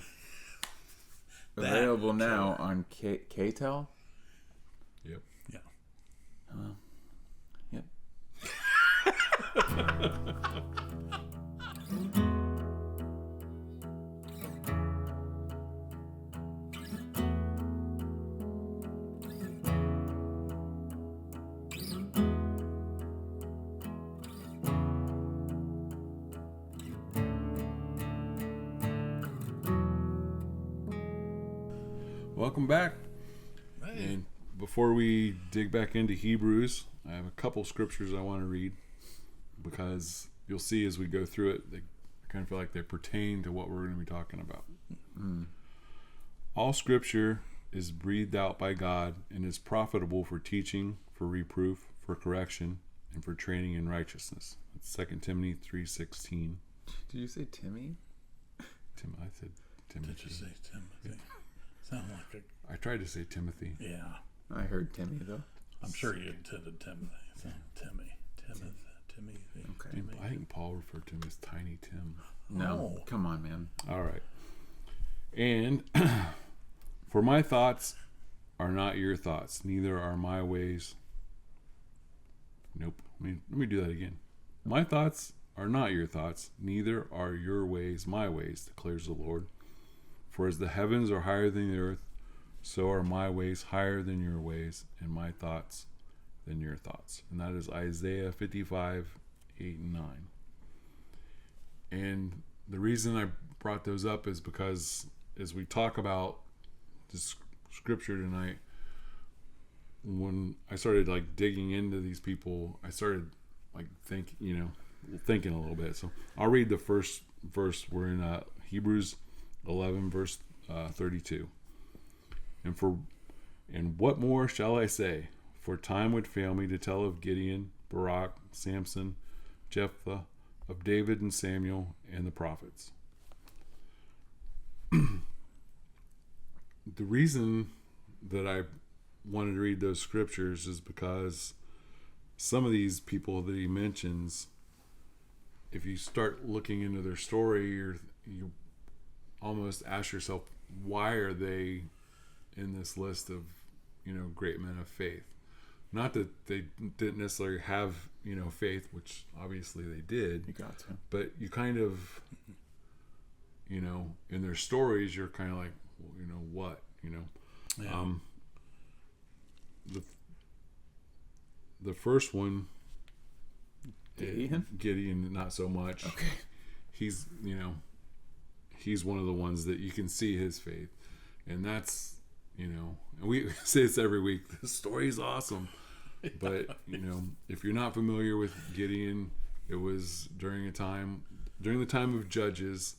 Available now on KTEL. Yep. Yeah. Yep. Welcome back. Hey. And before we dig back into Hebrews, I have a couple scriptures I want to read because you'll see as we go through it, they kind of feel like they pertain to what we're going to be talking about. All scripture is breathed out by God and is profitable for teaching, for reproof, for correction, and for training in righteousness. That's 2 Timothy 3:16. Did you say Timmy? I said Timothy. Did you say Timothy? Sound like I tried to say Timothy. a. Yeah. I heard Timmy though. I'm sure you intended Timothy. So, Timmy. Okay. Timmy. I think Paul referred to him as Tiny Tim. No, Oh. come on, man. All right. And for my thoughts are not your thoughts, neither are my ways. Nope. Let me do that again. My thoughts are not your thoughts, neither are your ways my ways, declares the Lord. For as the heavens are higher than the earth, so are my ways higher than your ways, and my thoughts than your thoughts. And that is Isaiah 55:8 and 9. And the reason I brought those up is because as we talk about this scripture tonight, when I started like digging into these people, I started like thinking a little bit. So I'll read the first verse. We're in Hebrews 11 verse 32. And what more shall I say? For time would fail me to tell of Gideon, Barak, Samson, Jephthah, of David and Samuel and the prophets. The reason that I wanted to read those scriptures is because some of these people that he mentions, if you start looking into their story, you almost ask yourself, why are they in this list of, great men of faith? Not that they didn't necessarily have, faith, which obviously they did. You got to. But you kind of, in their stories, you're kind of like, well, what? Yeah. The first one, Gideon, not so much. Okay. He's one of the ones that you can see his faith, and that's and we say this every week. The story's awesome, but if you're not familiar with Gideon, it was during the time of Judges.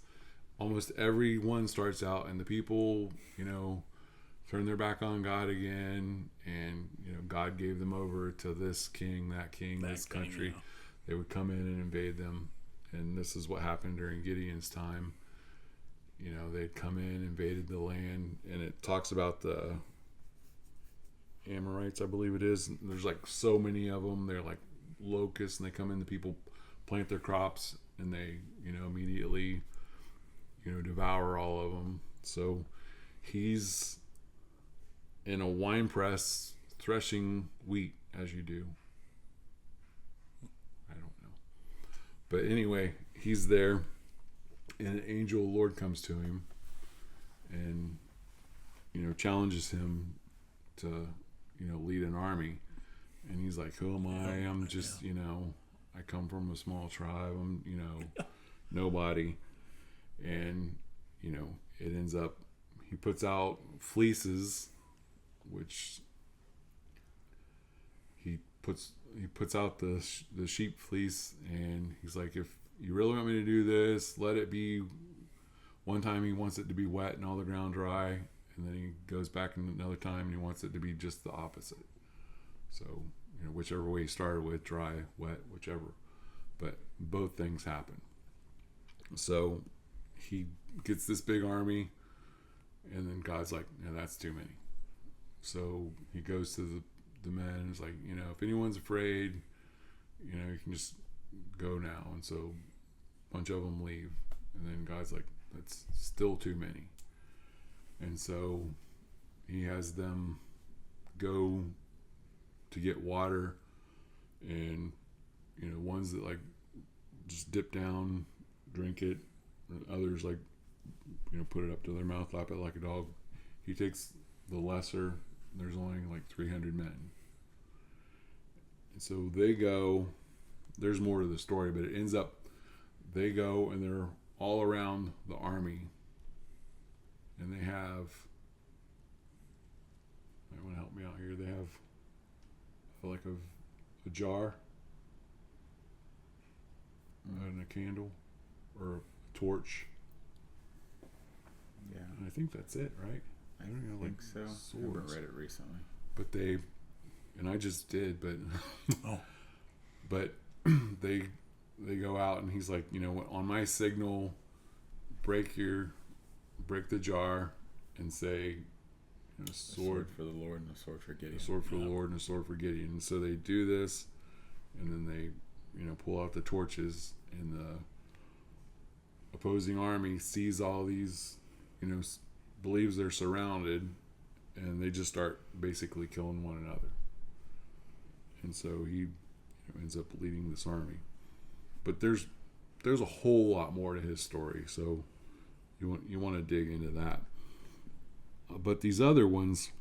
Almost everyone starts out, and the people turn their back on God again, and God gave them over to this king, that king, this country. Yeah. They would come in and invade them, and this is what happened during Gideon's time. They'd come in, invaded the land, and it talks about the Amorites, I believe it is. There's like so many of them. They're like locusts, and they come in. The people plant their crops, and they immediately devour all of them. So he's in a wine press threshing wheat, as you do. I don't know, but anyway, he's there, and an angel of the Lord comes to him and challenges him to lead an army. And he's like, who am I? I'm just I come from a small tribe. I'm nobody. And it ends up, he puts out fleeces, which he puts out the sheep fleece, and he's like, if you really want me to do this, let it be. One time he wants it to be wet and all the ground dry, and then he goes back another time and he wants it to be just the opposite. So whichever way he started with, dry, wet, whichever, but both things happen. So he gets this big army, and then God's like, no, that's too many. So he goes to the men and is like, if anyone's afraid, you can just go now. And so a bunch of them leave, and then God's like, that's still too many. And so he has them go to get water, and ones that like just dip down, drink it, and others like put it up to their mouth, lap it like a dog. He takes the lesser. There's only like 300 men, and so they go. There's more to the story, but it ends up they go and they're all around the army, and they have, might want to help me out here, they have like a jar and a candle or a torch. Yeah, And I think that's it, right? I don't think so. I haven't read it recently. But they, and I just did, but Oh. but they go out, and he's like, on my signal, break the jar and say, A sword for the Lord and a sword for Gideon. A sword for the Lord and a sword for Gideon. And so they do this, and then they pull out the torches, and the opposing army sees all these, believes they're surrounded, and they just start basically killing one another. And so he ends up leading this army. But there's a whole lot more to his story, so you want to dig into that. But these other ones,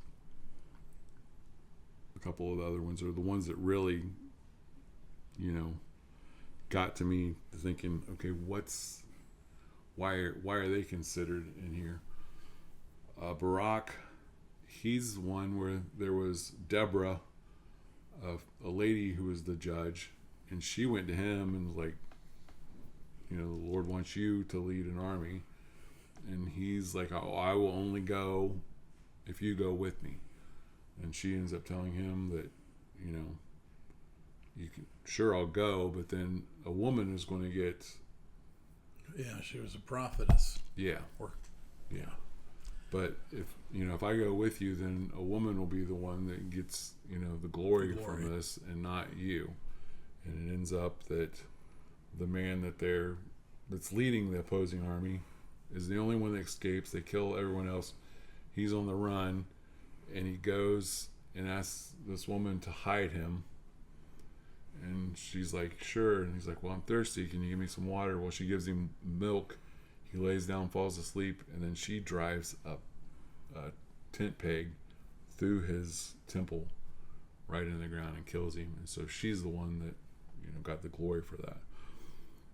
a couple of the other ones, are the ones that really, got to me thinking, okay, what's why are they considered in here? Barak, he's one where there was Deborah, a lady who was the judge, and she went to him and was like, the Lord wants you to lead an army. And he's like, oh, I will only go if you go with me. And she ends up telling him that, you can, sure, I'll go, but then a woman is going to get. Yeah, she was a prophetess. Yeah. Yeah. But if I go with you, then a woman will be the one that gets, the glory from this and not you. And it ends up that the man that's leading the opposing army is the only one that escapes. They kill everyone else. He's on the run, and he goes and asks this woman to hide him. And she's like, sure. And he's like, well, I'm thirsty. Can you give me some water? Well, she gives him milk. He lays down, falls asleep, and then she drives a tent peg through his temple right in the ground and kills him. And so she's the one that, got the glory for that.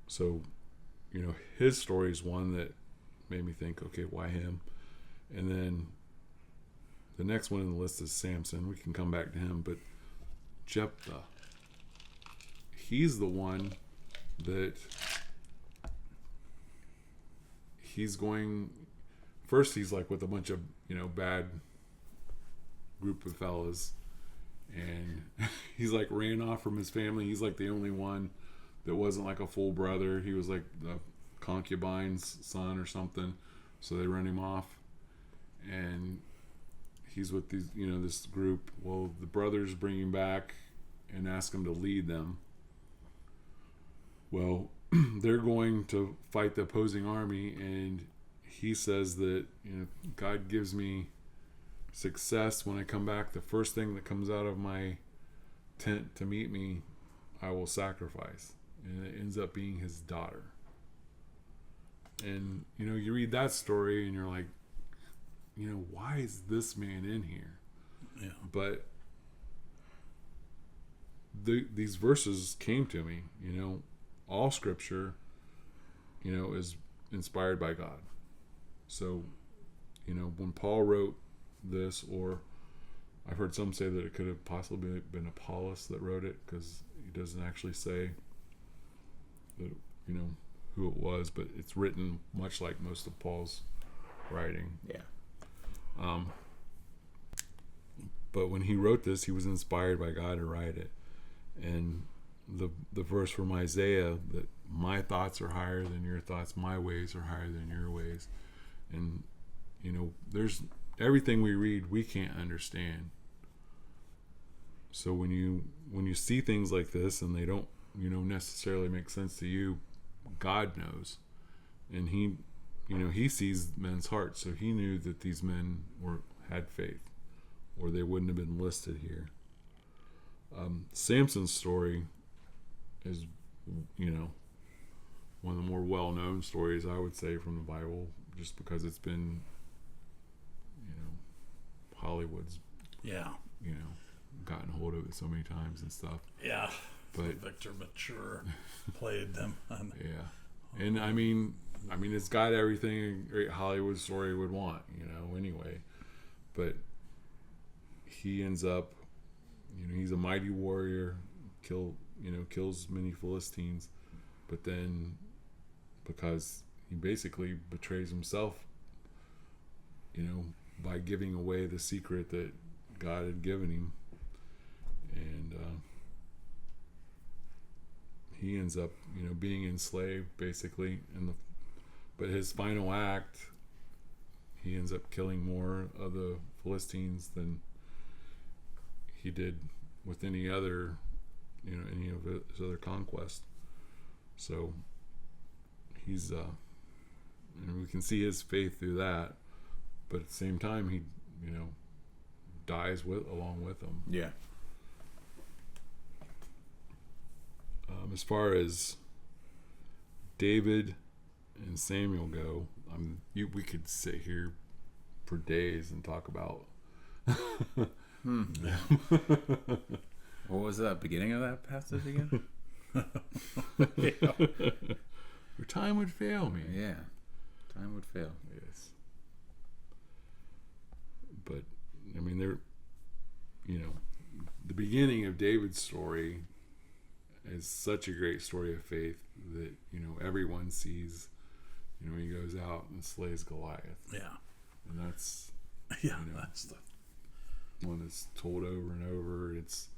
So, his story is one that made me think, okay, why him? And then the next one in the list is Samson. We can come back to him, but Jephthah, he's the one that he's going first. He's like with a bunch of bad group of fellas, and he's like ran off from his family. He's like the only one that wasn't like a full brother. He was like the concubine's son or something, so they run him off, and he's with these this group. Well, the brothers bring him back and ask him to lead them. Well, they're going to fight the opposing army, and he says that God gives me success when I come back. The first thing that comes out of my tent to meet me, I will sacrifice. And it ends up being his daughter. And you read that story and you're like, why is this man in here? Yeah. But these verses came to me. All scripture is inspired by God. So when Paul wrote this, or I've heard some say that it could have possibly been Apollos that wrote it, because he doesn't actually say that who it was, but it's written much like most of Paul's writing. Yeah. But when he wrote this, he was inspired by God to write it. And the verse from Isaiah, that my thoughts are higher than your thoughts, my ways are higher than your ways. And there's everything we read we can't understand. So when you see things like this and they don't necessarily make sense to you, God knows. And he sees men's hearts, so he knew that these men had faith, or they wouldn't have been listed here. Samson's story is one of the more well-known stories, I would say, from the Bible, just because it's been Hollywood's gotten hold of it so many times and stuff. Yeah. But Victor Mature played them. Yeah. And I mean it's got everything a great Hollywood story would want, anyway. But he ends up, he's a mighty warrior, kills many Philistines, but then because he basically betrays himself, by giving away the secret that God had given him, and he ends up, being enslaved basically, but his final act, he ends up killing more of the Philistines than he did with any other, any of his other conquest. So he's, and we can see his faith through that, but at the same time, he, dies along with them. Yeah. As far as David and Samuel go, we could sit here for days and talk about. What was that beginning of that passage again? Your time would fail me. Yeah. Time would fail. Yes. But I mean, the beginning of David's story is such a great story of faith that everyone sees. He goes out and slays Goliath. Yeah. And that's that's the one that's told over and over. It's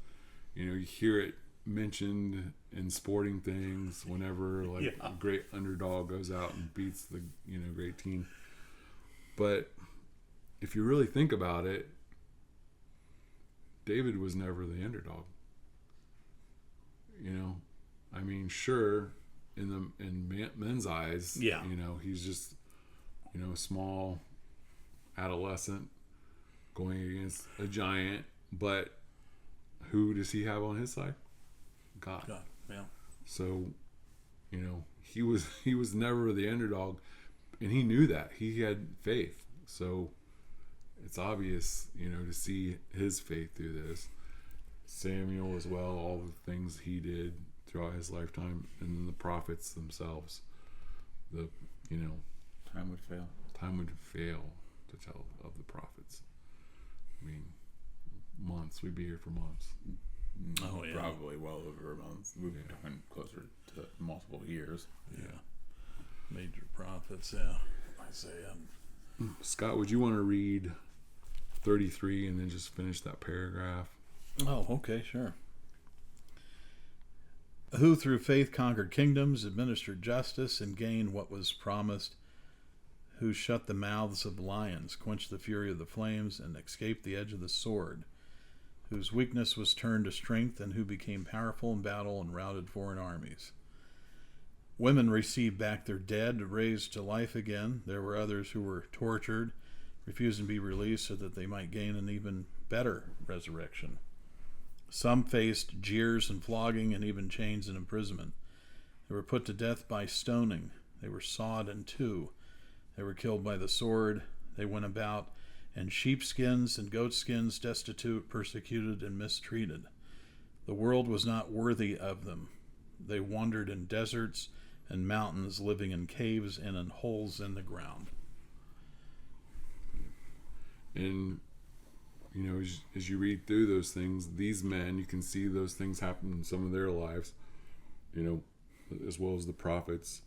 you hear it mentioned in sporting things whenever a great underdog goes out and beats the great team. But if you really think about it, David was never the underdog. I mean, sure, in men's eyes, he's just a small adolescent going against a giant. But who does he have on his side? God. Yeah. So, he was never the underdog, and he knew that. He had faith. So it's obvious, to see his faith through this. Samuel as well, all the things he did throughout his lifetime, and then the prophets themselves. Time would fail. Time would fail to tell of the prophets. I mean, months. We'd be here for months. Oh, yeah. Probably well over a month. We've been closer to multiple years. Yeah. Major prophets, yeah. Isaiah. Scott, would you want to read 33 and then just finish that paragraph? Oh, okay, sure. Who through faith conquered kingdoms, administered justice, and gained what was promised, who shut the mouths of lions, quenched the fury of the flames, and escaped the edge of the sword, whose weakness was turned to strength, and who became powerful in battle and routed foreign armies. Women received back their dead, raised to life again. There were others who were tortured, refusing to be released so that they might gain an even better resurrection. Some faced jeers and flogging and even chains and imprisonment. They were put to death by stoning. They were sawed in two. They were killed by the sword. They went about in sheepskins and goatskins, destitute, persecuted, and mistreated. The world was not worthy of them. They wandered in deserts and mountains, living in caves and in holes in the ground. And as you read through those things, these men, you can see those things happen in some of their lives, as well as the prophets.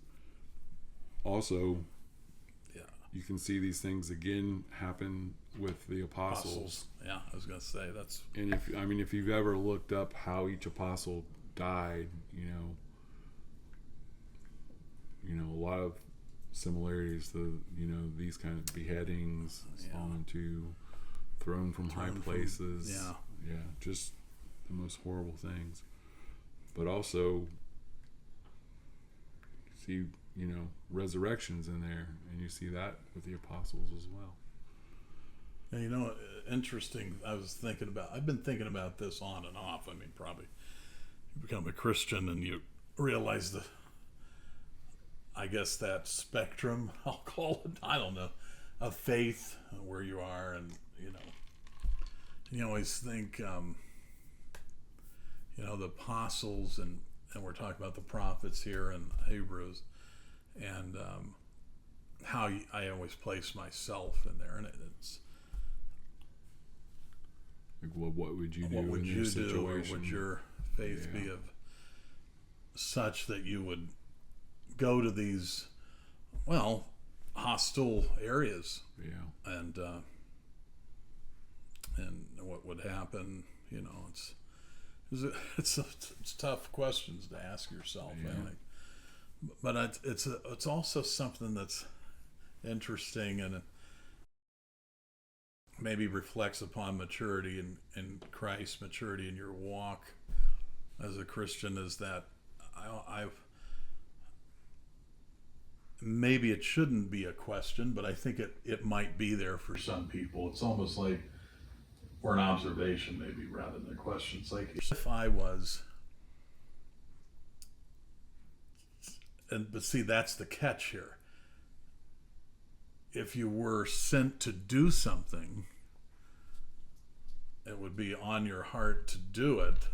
Also, you can see these things again happen with the apostles. Yeah, I was going to say that's. And if you've ever looked up how each apostle died, a lot of similarities to these kind of beheadings, on to thrown from high places. Just the most horrible things. But also, see resurrections in there, and you see that with the apostles as well. And interesting, I've been thinking about this on and off. I mean, probably you become a Christian and you realize that spectrum, I'll call it, I don't know, of faith, where you are, and you always think the apostles, and we're talking about the prophets here in Hebrews, and how I always place myself in there, and it's like, what would you do? What would in you your do, situation? or would your faith be of such that you would go to these, hostile areas? And what would happen? It's tough questions to ask yourself. I think. But it's also something that's interesting, and it maybe reflects upon maturity in Christ, maturity in your walk as a Christian, is that I've maybe it shouldn't be a question, but I think it might be there for some people. It's almost like, or an observation maybe rather than a question. It's like, if I was, but see, that's the catch here. If you were sent to do something, it would be on your heart to do it.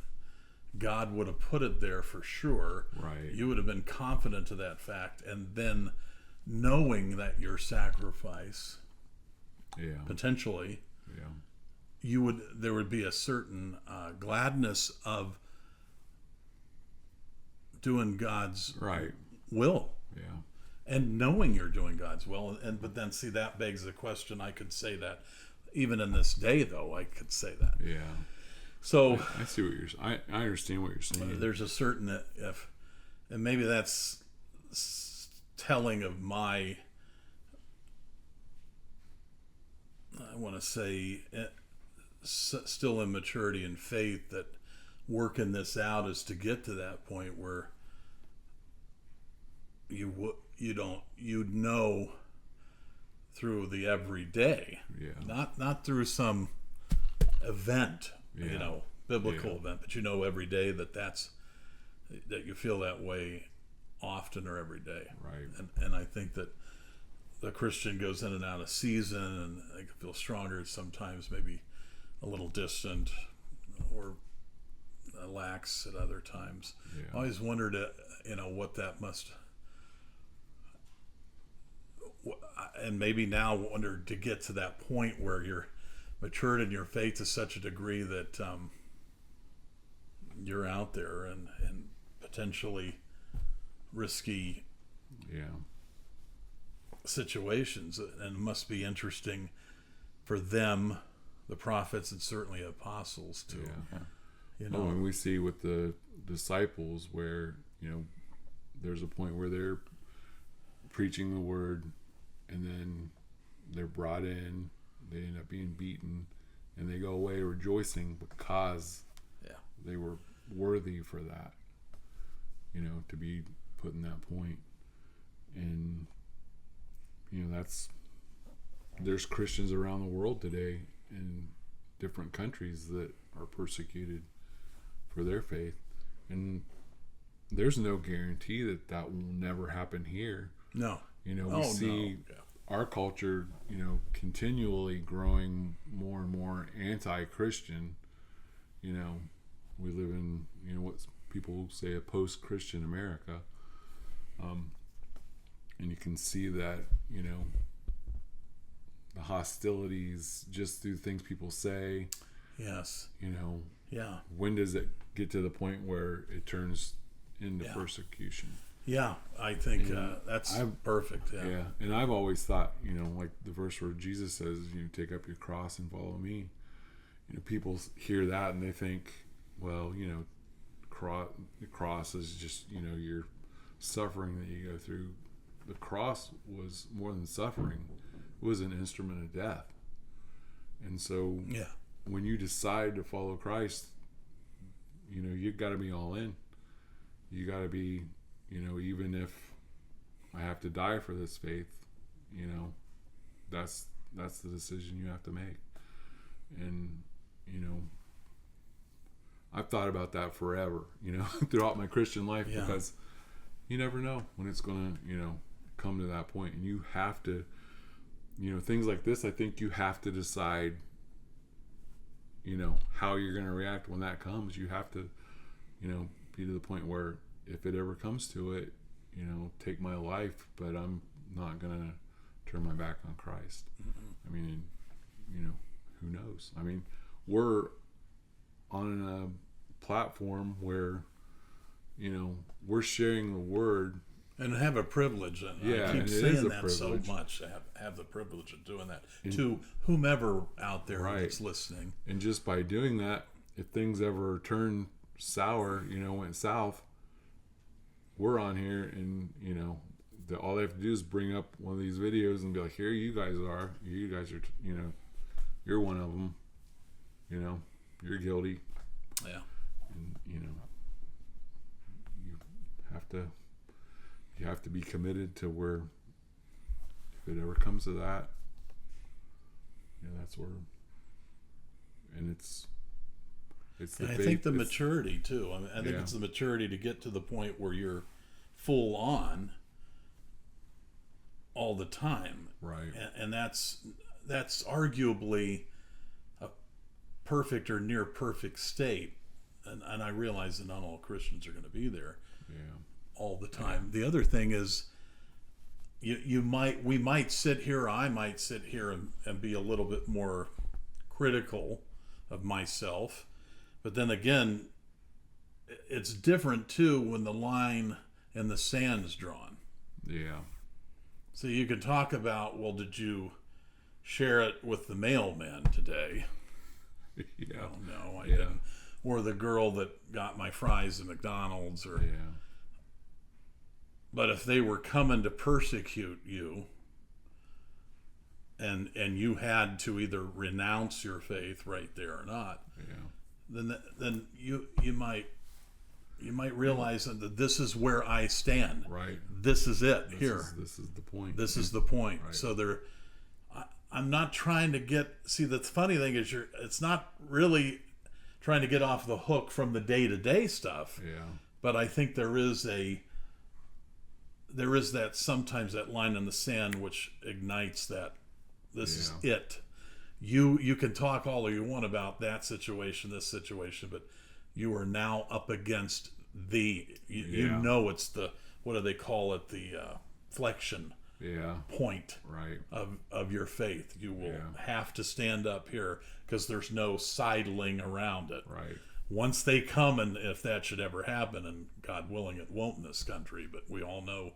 God would have put it there for sure. Right. You would have been confident of that fact, and then knowing that your sacrifice Yeah. potentially Yeah. there would be a certain gladness of doing God's Right. will. Yeah. And knowing you're doing God's will, but then see, that begs the question. I could say that even in this day, though, I could say that. Yeah. So I see what I understand what you're saying. there's a certain and maybe that's telling of my, I want to say, still immaturity in faith, that working this out is to get to that point where you'd know through the everyday, Yeah. not through some event, Yeah. biblical Yeah. event, but every day that you feel that way often or every day. Right. And I think that the Christian goes in and out of season, and they can feel stronger sometimes, maybe a little distant, or lax at other times. Yeah. I always wondered, what that must, and maybe now wonder, to get to that point where you're matured in your faith to such a degree that you're out there and potentially risky Yeah. situations, and it must be interesting for them, the prophets, and certainly apostles too. Yeah. You Oh, know, and we see with the disciples where, there's a point where they're preaching the word, and then they're brought in, they end up being beaten, and they go away rejoicing because they were worthy for that, to be put in that point. And there's Christians around the world today in different countries that are persecuted for their faith, and there's no guarantee that will never happen here. no, We see our culture, continually growing more and more anti-Christian. We live in, what people say a post-Christian America. And you can see that, the hostilities just through things people say. yes, yeah, When does it get to the point where it turns into persecution? yeah. I think that's perfect. Yeah, and I've always thought, like the verse where Jesus says, take up your cross and follow me. People hear that and they think, well, the cross is just, your suffering that you go through. The cross was more than suffering; it was an instrument of death. And so, when you decide to follow Christ, you've got to be all in. You got to be, even if I have to die for this faith, that's the decision you have to make. And I've thought about that forever, throughout my Christian life, because you never know when it's going to, come to that point. And you have to, things like this, I think you have to decide, how you're going to react when that comes. You have to, be to the point where if it ever comes to it, take my life, but I'm not going to turn my back on Christ. I mean, who knows? I mean, we're on a platform where, we're sharing the word. And have a privilege, and I keep saying that so much. Have the privilege of doing that to whomever out there that's listening. And just by doing that, if things ever turn sour, went south, we're on here, and all they have to do is bring up one of these videos and be like, "Here you guys are. You guys are, you're one of them. You're guilty." Yeah. And you have to be committed to where, if it ever comes to that, that's where. And it's the And I faith, think the maturity too. I think it's the maturity to get to the point where you're full on all the time, right? And that's arguably a perfect or near perfect state. And I realize that not all Christians are going to be there all the time. The other thing is, we might sit here, I might sit here and be a little bit more critical of myself, but then again, it's different too when the line in the sand's drawn. Yeah. So you can talk about, well, did you share it with the mailman today? Yeah. Oh, no, I didn't. Or the girl that got my fries at McDonald's, or Yeah. But if they were coming to persecute you, and you had to either renounce your faith right there or not, Yeah. then you might realize that this is where I stand. Right. This is it here. This is the point. This is the point. Right. So I'm not trying to see, the funny thing is it's not really trying to get off the hook from the day-to-day stuff. Yeah. But I think there is that sometimes that line in the sand which ignites that this is it. You can talk all you want about that situation, this situation, but you are now up against you know it's the, what do they call it, the flexion point Right. of your faith. You will have to stand up here because there's no sidling around it. Right. Once they come, and if that should ever happen, and God willing it won't in this country, but we all know,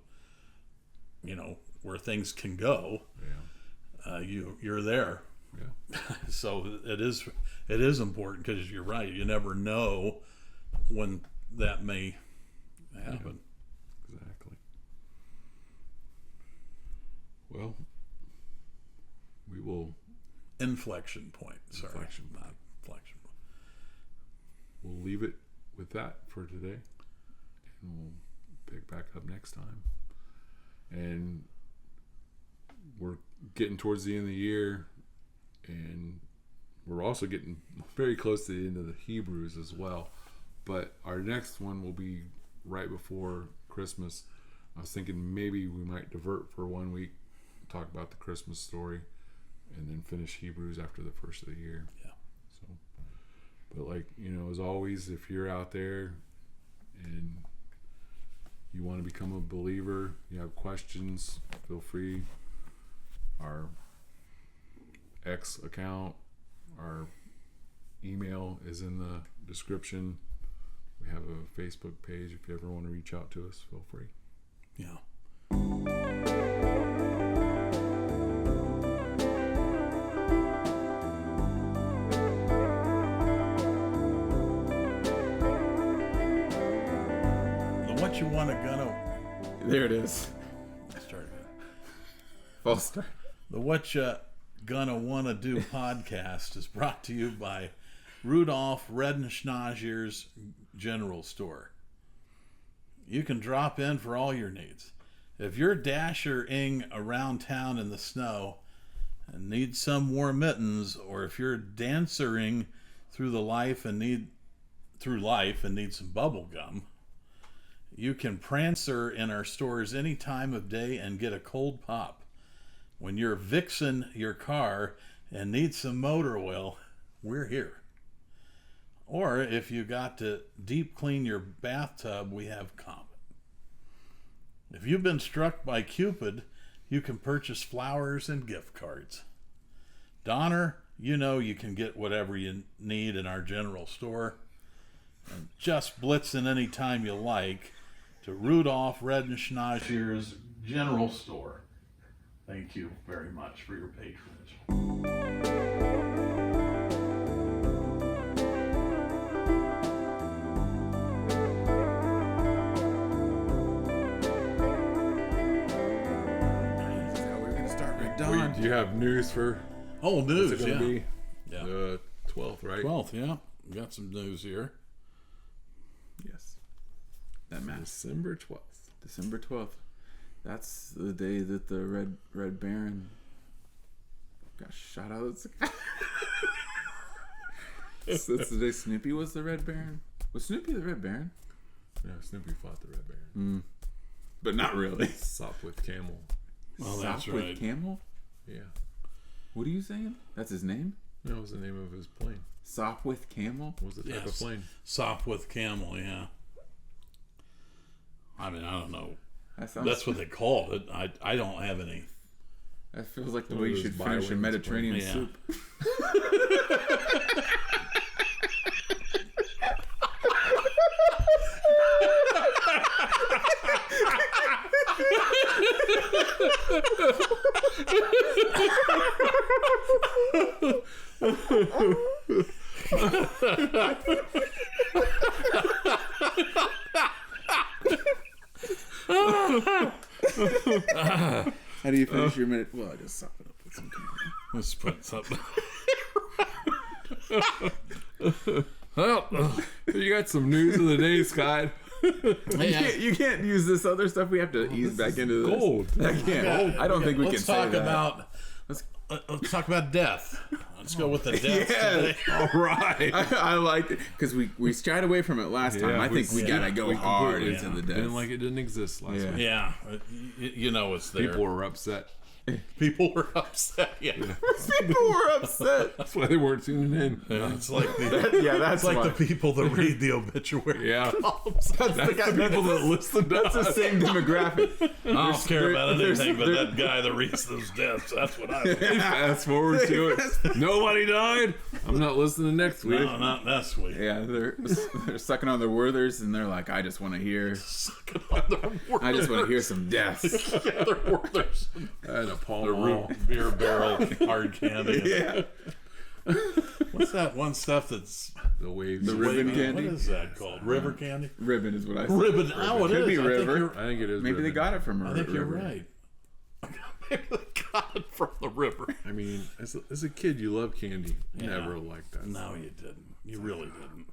where things can go. Yeah. You're there. Yeah. So it is important, because you're right. You never know when that may happen. Exactly. Well, we will. Inflection point. Sorry, Inflection not flexion. We'll leave it with that for today, and we'll pick back up next time. And we're getting towards the end of the year, and we're also getting very close to the end of the Hebrews as well. But our next one will be right before Christmas. I was thinking maybe we might divert for 1 week, talk about the Christmas story, and then finish Hebrews after the first of the year. Yeah. So, but as always, if you're out there and you want to become a believer, you have questions, feel free. Our X account, our email is in the description. We have a Facebook page. If you ever want to reach out to us, feel free. Yeah. There it is. Start again. False start. The Whatchagonnawannado podcast is brought to you by Rudolph Redenschnazier's General Store. You can drop in for all your needs. If you're dashing around town in the snow and need some warm mittens, or if you're dancering through life and need some bubble gum, you can prancer in our stores any time of day and get a cold pop. When you're fixing your car and need some motor oil, we're here. Or if you got to deep clean your bathtub, we have Comet. If you've been struck by Cupid, you can purchase flowers and gift cards. Donner, you can get whatever you need in our general store. And just blitz in any time you like to Rudolph Redenschnazier's General Store. Thank you very much for your patronage. Do you have news for? Oh, news, What's it gonna be? Yeah. The 12th, right? 12th, yeah. We got some news here. Yes. That matters. December 12th. December 12th. That's the day that the Red Baron got shot out of the sky. That's the day Snoopy was the Red Baron. Was Snoopy the Red Baron? Yeah, Snoopy fought the Red Baron. But not really. Sop with camel. Well, that's Sop right. with camel? Yeah. What are you saying? That's his name? That was the name of his plane. Sop with camel? What was the type of Yes. plane? Sop with camel, yeah. I mean, I don't know That's what they called it. I don't have any. That feels like the way you should finish a Mediterranean soup. How do you finish your minute? Well, I just suck it up with some candy. Let's put something. Well, you got some news of the day, Scott. You can't use this other stuff. We have to ease back into this. Gold. I can't. I don't think we can Let's say talk that. about. Let's talk about death. Let's go with the death today. All right. I liked it because we shied away from it last time. I think we gotta go hard into the death. Didn't like it didn't exist last week. Yeah, you know it's there. People were upset. People were upset. Yeah, People were upset. That's why they weren't tuning in. it's like That's like why. the people that read the obituary. Yeah. columns. That's the people that listen to That's the us. same demographic. I don't care about there's- anything but there- that guy that reads those deaths. That's what I. Fast forward to it. Nobody died. I'm not listening next week. No, not this week. Yeah, they're sucking on their Werthers, and they're like, I just want to hear. I just want to hear some deaths. Yeah, they're Werthers. And a Pall The Mall. beer barrel hard candy. Yeah, What's that one stuff that's The waves. the ribbon what candy. is that called? River candy? Ribbon is what I said. Ribbon. Oh, it Could is. be I think river. you're- I think it is. Maybe they ribbon. got it from a I think you're river. right. Maybe they got it from the river. I mean, as a kid, you love candy. You Yeah. never liked that. No, you didn't. You really didn't.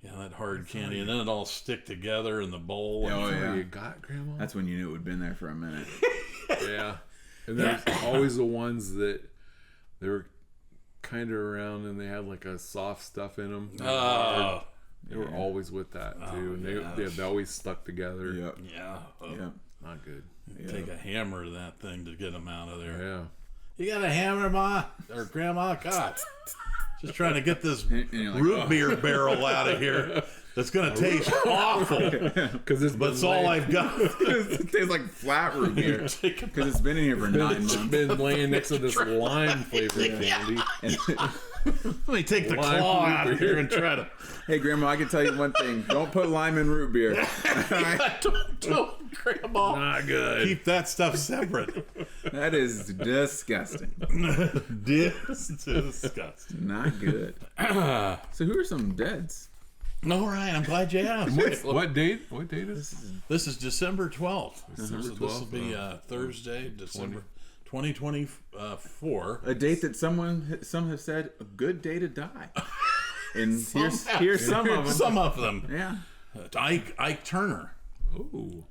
Yeah, that hard candy, and then it all stick together in the bowl. Oh, and yeah. You got, Grandma? That's when you knew it had been there for a minute. Yeah. And there's always the ones that they were kind of around and they had like a soft stuff in them. Oh, They were always with that too. And they always stuck together. Yep. yeah. Yep. Not good. Take a hammer to that thing to get them out of there. Yeah. You got a hammer, Ma? Or Grandma? God. Just trying to get this And you're like, root oh. beer barrel out of here that's going to taste awful. Because it's But it's all I've got. It tastes like flat root beer because it's been in here for 9 months. been laying next to this lime flavored candy. Let me take the Lime claw root out of beer. here and try to... Hey, Grandma, I can tell you one thing: don't put lime in root beer. Don't, Grandma. Not good. Keep that stuff separate. That is disgusting. Disgusting. Not good. So, who are some deads? All right, I'm glad you asked. What date? What date is this? This is December 12th. December This will 12th, be Thursday, December 2024. A date that some have said a good day to die. And here's some of them. Some of them. Yeah. Ike Turner. Oh.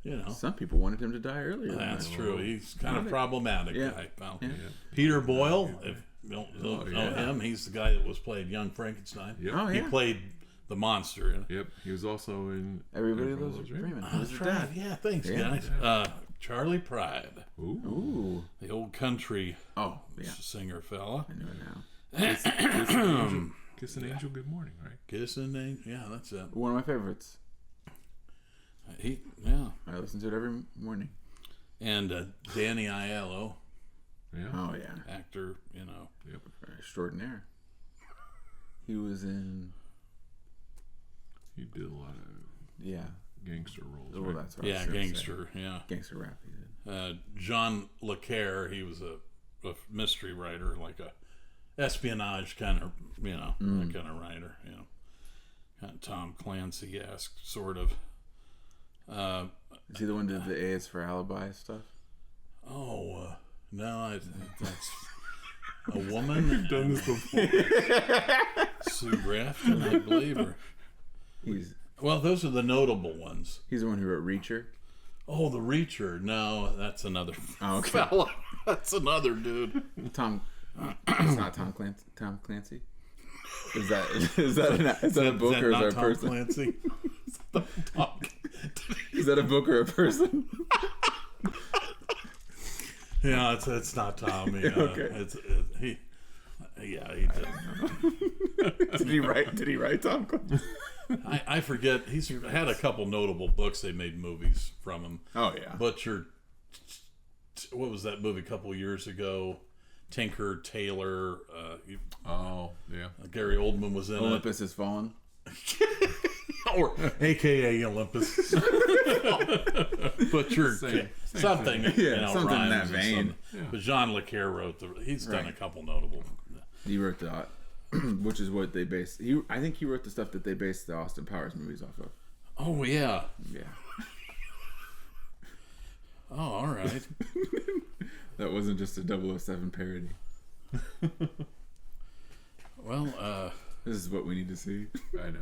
You know, Some people wanted him to die earlier. that's true. He's kind of problematic. Yeah. I found. Yeah. Peter Boyle, if you don't know yeah. him, he's the guy that was played Young Frankenstein. Yep. Oh, He yeah. played the monster. Yep. He was also in Everybody loves Raymond. Who's That's his right. dad? Yeah, thanks, Yeah. guys. Charlie Pride, Ooh. Ooh. the old country Oh, yeah. singer fella. I know it now. Kiss an Angel, Good Morning, right? Kissing name. Yeah, that's it. One of my favorites. Yeah. I listen to it every morning. And Danny Aiello, Yeah. Oh, yeah. actor, you know. Yep. Extraordinaire. He was in... He did a lot of Yeah. gangster roles. Oh, Right? that's what I was Yeah, gonna say. gangster. Yeah. Gangster rap he did. John Le Carre, he was a mystery writer, like a espionage kind of, you know, that kind of writer, you know. Kind of Tom Clancy-esque, sort of. Is he the one that did the A is for Alibi stuff? No, that's a woman. Done this before. Sue Grafton, I believe. Well, those are the notable ones. He's the one who wrote Reacher. Oh, the Reacher. No, that's another Oh, okay. fella. That's another dude. It's not Tom Clancy. Tom Clancy. Is that a book or is that a person? Clancy? Is that a book or a person? Yeah, it's not Tommy. Okay. He did. Did he write Tom Clancy? I forget. He's had a couple notable books. They made movies from him. Oh yeah. Butcher. What was that movie a couple years ago? Tinker Tailor. Oh, yeah. Gary Oldman was in Olympus Has Fallen. or AKA Olympus. Butcher. Same Something. Yeah, something in that rhymes or vein. something. Yeah. But Jean Le Carre wrote he's done a couple notable. He wrote the, which is what they based. I think he wrote the stuff that they based the Austin Powers movies off of. Oh yeah. Yeah. Oh, all right. That wasn't just a 007 parody. Well, This is what we need to see. I know.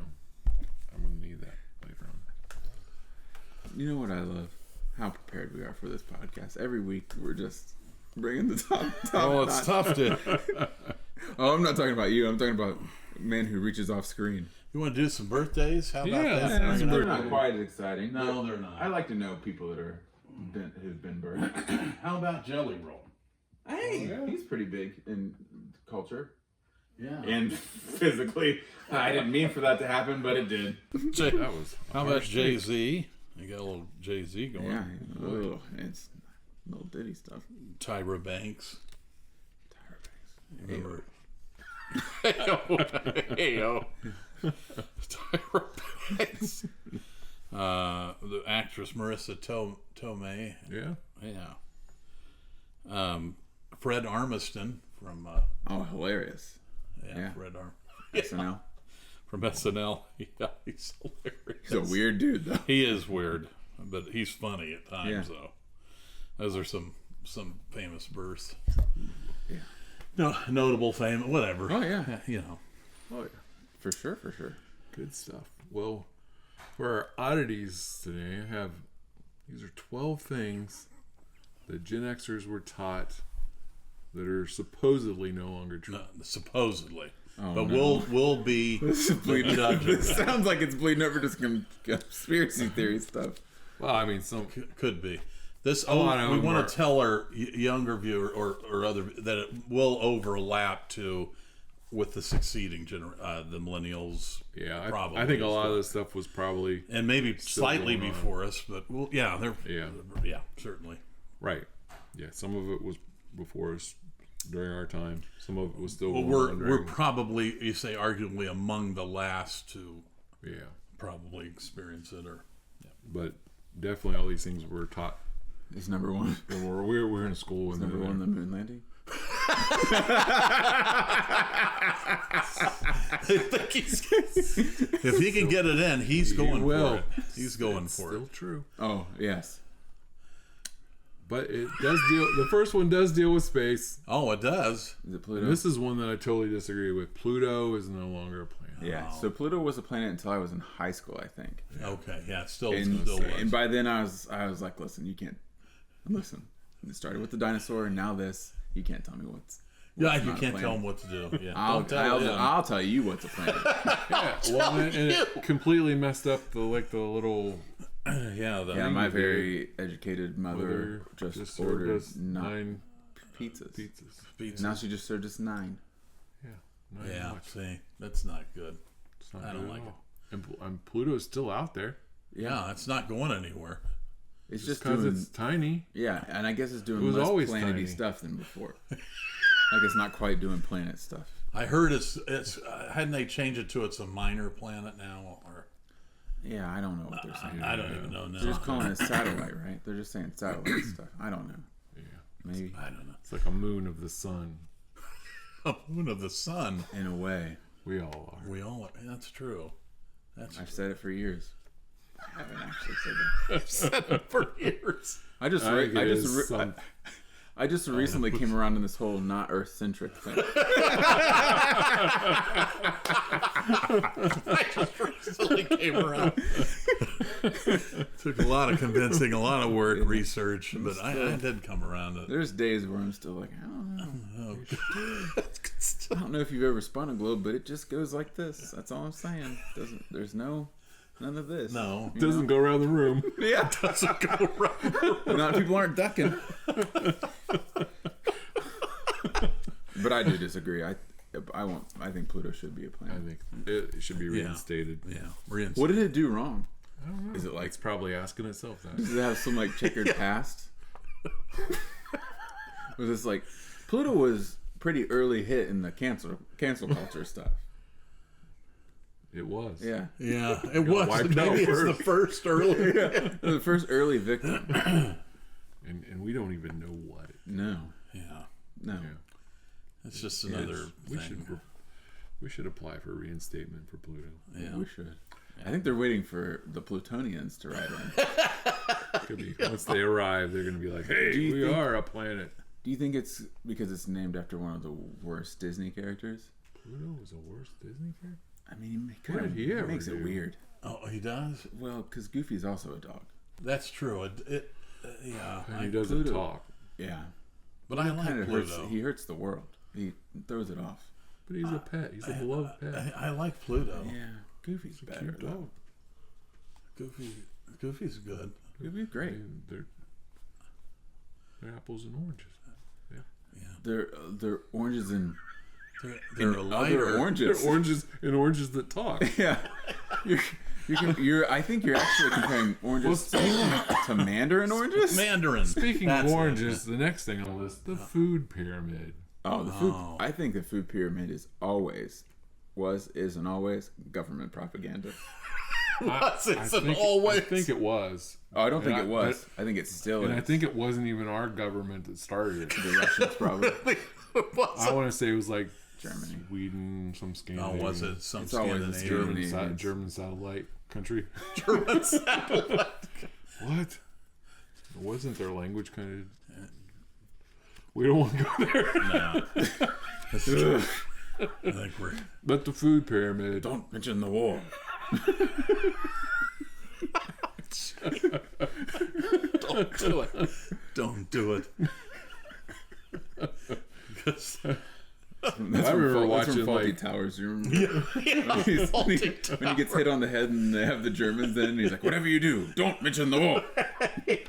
I'm going to need that later on. You know what I love? How prepared we are for this podcast. Every week we're just bringing the top. oh, it's tough to. Oh, I'm not talking about you. I'm talking about a man who reaches off screen. You want to do some birthdays? How about Yeah, that? let's do They're some not quite as exciting. No, they're not. I like to know people that are who've been birthed. How about Jelly Roll? Hey, he's pretty big in culture Yeah. and physically. I didn't mean for that to happen, but it did. That was How about Jay-Z? You got a little Jay-Z going. Yeah, it's little ditty stuff. Tyra Banks. Remember? Heyo. Tyra Banks. The actress Marissa Tomei. Yeah. Yeah. Fred Armiston from Oh, hilarious! Yeah. Fred SNL. from SNL. Yeah, he's hilarious. He's a weird dude, though. He is weird, but he's funny at times. Yeah. Though those are some famous births. Yeah. No, notable fame, whatever. Oh yeah, You know. Oh, yeah. for sure. Good stuff. Well, for our oddities today, I have these are 12 things that Gen Xers were taught that are supposedly no longer true. No, supposedly. Oh, But no. we'll be the judge of This that. sounds like it's bleeding over to some conspiracy theory stuff. Well, I mean, some Could be. This I know we want more. to tell our younger viewer or other that it will overlap with the succeeding the millennials. yeah. Probably I think a as lot of well. this stuff was probably And maybe slightly going on. before us, but they're Yeah. certainly. right. Yeah, some of it was before us during our time. Some of it was still. Well, going on we're during- probably, you say, arguably among the last to yeah, probably experience it, or but definitely all these things were taught He's number one. when we were in school. And Number one, the moon landing. if he can get it in, he's going will. for it. He's going It's for still it. true. Oh yes. But it does deal. The first one does deal with space. Oh, it does. Is it Pluto? And this is one that I totally disagree with. Pluto is no longer a planet. Yeah. Oh. So Pluto was a planet until I was in high school, I think. Okay, yeah, still And, was. and by then I was like, listen, you can't listen. It started with the dinosaur, and now this. You can't tell me what's Yeah, not you a can't planet. tell him what to do. Yeah, I'll don't tell him. I'll tell you what's a planet. Yeah. Well, and it completely messed up the little. Yeah, Yeah, my very educated mother just served ordered us 9 pizzas. Pizza. Now she just served us 9. Yeah. Not Yeah, much. see, that's not good. It's not I good don't at like all. And Pluto's still out there. Yeah, it's not going anywhere. It's Just just because doing it's tiny. yeah, and I guess it's doing It was less always planety tiny. stuff than before. Like it's not quite doing planet stuff. I heard it's hadn't they changed it to it's a minor planet now, or Yeah, I don't know what they're saying. I don't even know They're now. just calling it satellite, right? They're just saying satellite stuff. I don't know. Yeah. Maybe I don't know. It's like a moon of the sun. A moon of the sun. in a way. We all are. We all. That's true. That's I've said it for years. I haven't actually said that. I've said it for years. I just I think it is some- I just recently came around in this whole not Earth centric thing. I just recently came around. Took a lot of convincing, a lot of work, research, but I did come around. There's days where I'm still like, I don't know. Oh, I don't know if you've ever spun a globe, but it just goes like this. That's all I'm saying. There's none of this. no, It doesn't go around the room. Yeah. doesn't go around. Not people aren't ducking. But I do disagree. I think Pluto should be a I planet. think it should be reinstated. Yeah, reinstated. What did it do wrong? I don't know. Is it like It's probably asking itself that. does it have some like checkered past? Was this like Pluto was pretty early hit in the cancel culture stuff? It was. Yeah, Yeah, it was. wiped out Maybe it's the first early. the first early victim. And we don't even know what. No, Yeah, no. Yeah. it's just another We thing. should apply for reinstatement for Pluto. Yeah. We should. I think they're waiting for the Plutonians to write in. Could be. Once they arrive, they're going to be like, "Hey, Do you we think- are a planet." Do you think it's because it's named after one of the worst Disney characters? Pluto was the worst Disney character. I mean, he What kind did he of ever makes do? it weird. Oh, he does. Well, because Goofy's also a dog. That's true. Yeah, And he I, doesn't Pluto. talk, Yeah, but I kind like of hurts. Pluto. He hurts the world. He throws it off. but he's a pet. He's a beloved pet. I like Pluto. Yeah, Goofy's better. Cute dog. Goofy's good. Goofy's great. They're apples and oranges. They're oranges and They're a other lighter. They're oranges. oranges that talk. Yeah, you're. I think you're actually comparing oranges to mandarin oranges. Mandarin. Speaking That's of it. oranges, the next thing on the list, the food pyramid. Oh, the food. I think the food pyramid is and always government propaganda. What's it? I It's an think, always. I think it was. Oh, I don't think And it was. I think it still And is. I think it wasn't even our government that started it. the Russians probably. I want to say it was like Germany. Sweden, some Oh, Scandinavian. was it some It's always a Scandinavian? Germany. German satellite country. German satellite? What? Wasn't their language kind of? We don't want to go there. No. That's true. I think we're. But the food pyramid. Don't mention the war. Don't do it. Don't do it. Because That's I remember from watching, Faulty like- Towers. You remember? when he gets hit on the head and they have the Germans in, he's like, "Whatever you do, don't mention the war."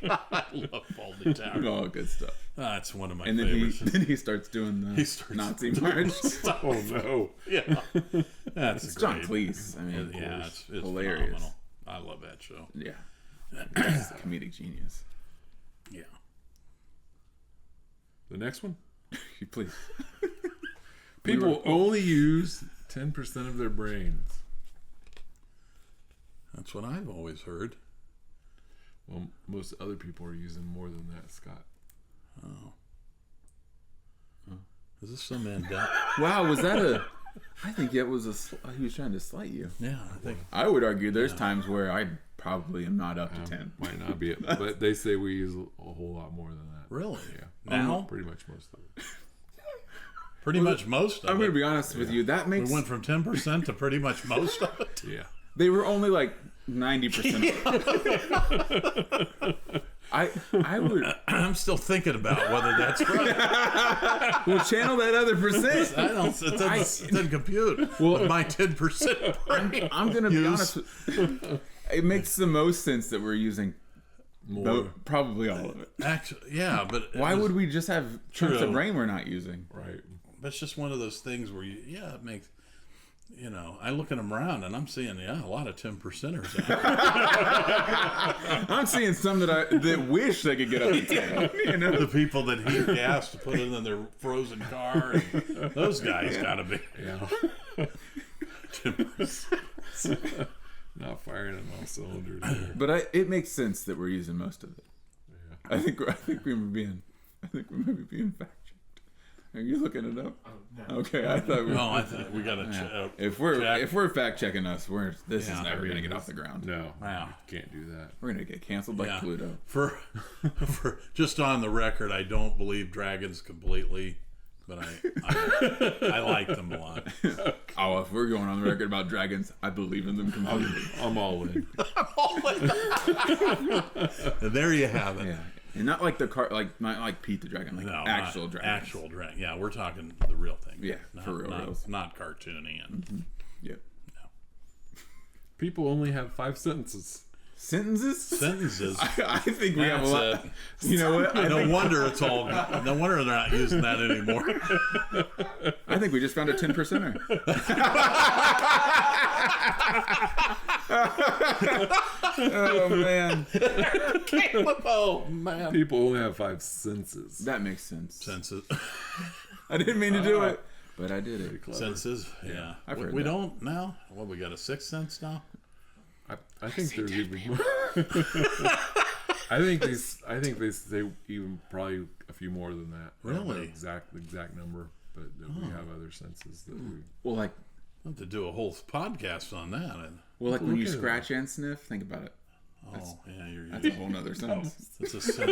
I love Faulty Tower. All good stuff. That's one of my And then favorites. he starts doing the He starts Nazi march. Oh no! Yeah, that's It's great. John Cleese. I mean, Yeah, it's hilarious. phenomenal. I love that show. Yeah, he's a comedic genius. Yeah. The next one. Please. People only use 10% of their brains. That's what I've always heard. Well, most other people are using more than that, Scott. Oh. Is this some Mandela? Wow, was that a? I think that was he was trying to slight you. Yeah, I think. I would argue there's times where I probably am not up to 10. Might not be it, but they say we use a whole lot more than that. Really? Yeah. Now? Pretty much most of it. Pretty much most of I'm it. going to be honest with you. That We makes went from 10% to pretty much most of it. Yeah. they were only like 90%. I would I'm still thinking about whether that's right. well channel that other percent. I don't. It doesn't compute. Well, my 10% brain. I'm going to be Use. honest. It makes the most sense that we're using More. probably all of it. Actually, yeah, but Why would we just have chunks True. of brain we're not using? Right. That's just one of those things where it makes. I look at them around and I'm seeing a lot of 10%ers out there. I'm seeing some that wish they could get up to 10. You know? The people that heat gas to put it in their frozen car, and those guys gotta be. Yeah. 10%. Not firing on all cylinders there. But it makes sense that we're using most of it. Yeah. I think we might be being fact checked. Are you looking it up? No. Okay, I thought we. No, I think we gotta. If we're fact checking us, this is never gonna get off the ground. No. Wow. Can't do that. We're gonna get canceled by Pluto. For just on the record, I don't believe dragons completely, but I like them a lot. Oh, if we're going on the record about dragons, I believe in them completely. I'm all in. And there you have it. Yeah, and not like not like Pete the Dragon, like No, actual not dragons. actual dragon. Yeah, we're talking the real thing. Yeah, not, for real not, reals. not cartoony and Yep. People only have 5 sentences. Sentences. I think we have a That's lot. it. You know what? No wonder it's all. No wonder they're not using that anymore. I think we just found a 10%er. Oh man, Oh man. People only have 5 senses. that makes sense. Senses. I didn't mean to do it, but I did it. Senses. Yeah. I've heard we that. don't now. Well, we got a 6th sense now. I think there's even more. I think they say even probably a few more than that. I don't know Really? the exact number, but that we have other senses that we. Well, like, I'll have to do a whole podcast on that. when Look you at it. scratch and sniff, think about it. Oh, yeah, you're That's a whole nother sense. It's a sense.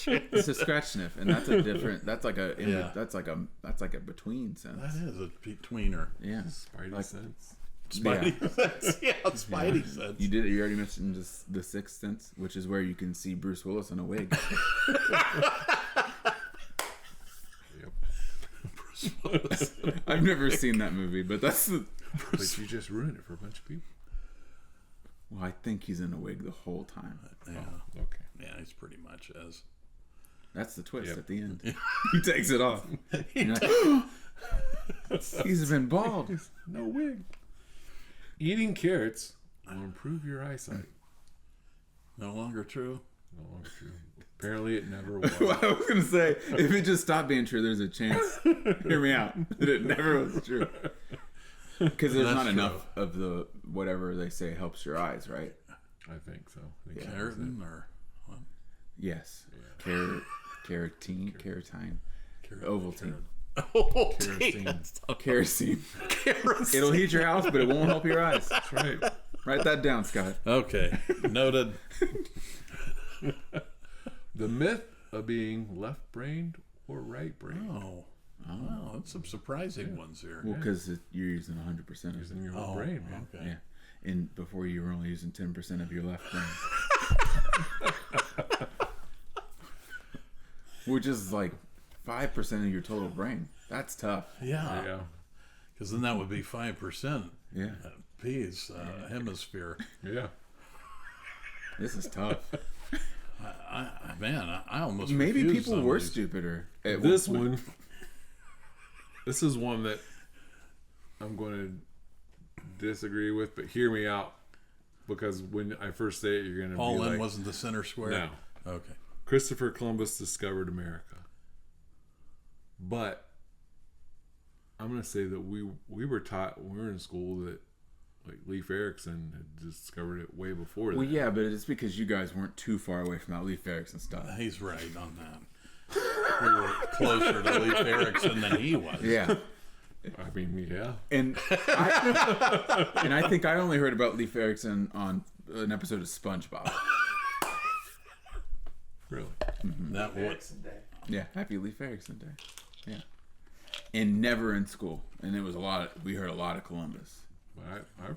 It's a scratch sniff, and that's a different. That's like a. Yeah. That's like a between sense. That is a tweener. Yeah. Spidey Like- sense. Spidey sense. Yeah, Spidey sense. You did it. You already mentioned just the 6th sense, which is where you can see Bruce Willis in a wig. Yep. I've never seen that movie, but that's the. But you just ruined it for a bunch of people. Well, I think he's in a wig the whole time. Yeah, Okay. yeah, he's pretty much as. That's the twist Yep. at the end. He takes it off. You're like, he's been bald. No wig. Eating carrots will improve your eyesight. No longer true. No longer true. Apparently, it never was. Well, I was gonna say, if it just stopped being true, there's a chance. Hear me out. That it never was true. Because there's That's not true. enough of the whatever they say helps your eyes, right? I think so. I think that was Keratin or what? Yes. Keratine. Kerosene. Ovaltine. Kerosene. Kerosene. It'll heat your house, but it won't help your eyes. That's right. Write that down, Scott. Okay, noted. The myth of being left-brained or right-brained. Oh, wow, that's some surprising ones here. Well, because you're using 100% of it. Using your whole brain, man. Okay. Yeah. And before you were only using 10% of your left brain. Which is like 5% of your total brain. That's tough. Yeah, Yeah. because then that would be 5%. Yeah. P's hemisphere. Yeah. This is tough. I almost Maybe refuse people some were of these. stupider. At This point. one. This is one that I'm going to disagree with, but hear me out. Because when I first say it, you're going to All be in like, wasn't the center square. no. Okay. Christopher Columbus discovered America. But I'm going to say that we were taught when we were in school that like Leif Erikson had discovered it way before that. Well, yeah, but it's because you guys weren't too far away from that Leif Erikson stuff. He's right on that. We were closer to Leif Erikson than he was. Yeah. I mean, yeah. And I think I only heard about Leif Erikson on an episode of SpongeBob. Really. That was Erikson Day. Yeah, happy Leif Erikson Day. Yeah. And never in school. And it was we heard a lot of Columbus. But I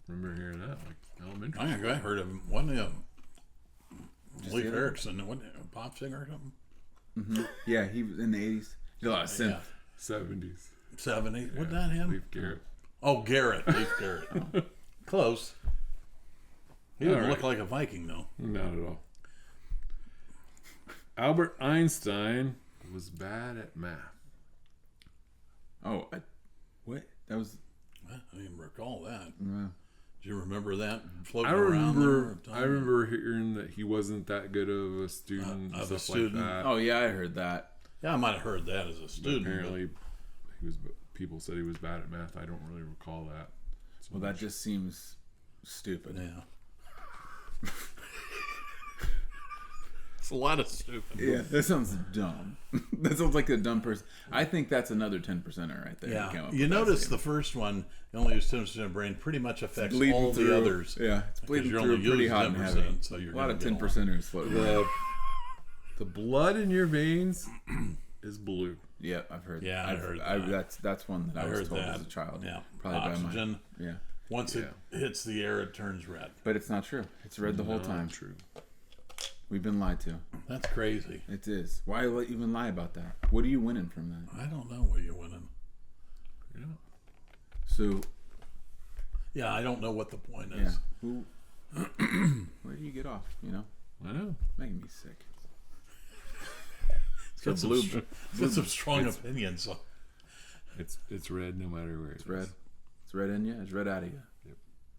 remember hearing that like elementary. I heard of him. Wasn't he Leif the other- Erikson? Wasn't he a pop singer or something? Yeah, he was in the 80s. He did a lot of synth. Yeah. 70s. 70s. Wasn't that him? Leif Garrett. Oh, Garrett. Leif Garrett. Oh. Close. He didn't All look right. like a Viking, though. Not at all. Albert Einstein was bad at math. Oh, what? That was... I didn't even recall that. Uh, Do you remember that floating I around remember. there? I remember hearing that he wasn't that good of a student. Of and a stuff student? Like that. oh, yeah, I heard that. Yeah, I might have heard that as a student. Apparently, he was. People said he was bad at math. I don't really recall that. So Well, that just seems stupid. But, yeah. It's a lot of stupid. Yeah, that sounds dumb. That sounds like a dumb person. I think that's another 10%er right there. who came Yeah, up you with that notice statement. the first one, you only use 10% of the brain, pretty much affects Bleeding all through. the others. Yeah, it's bleeding you're through only pretty using hot and 10%, heavy. so you're A lot of gonna get 10%ers floating around. the blood in your veins is blue. Yeah, I've heard. Yeah, I heard that. That's one that I, I was heard told that. as a child. Yeah, probably oxygen. by my. Yeah, Once it hits the air, it turns red. but it's not true. It's red the whole Not time. True. We've been lied to. That's crazy. It is. Why even lie about that? What are you winning from that? I don't know where you're winning. Yeah. So Yeah, I don't know what the point Yeah. is. Who? Where do you get off? You know, I know. making me sick. Got some, blue- got some strong opinions. It's red no matter where It's red. It's red in you. It's red out of you. Yep.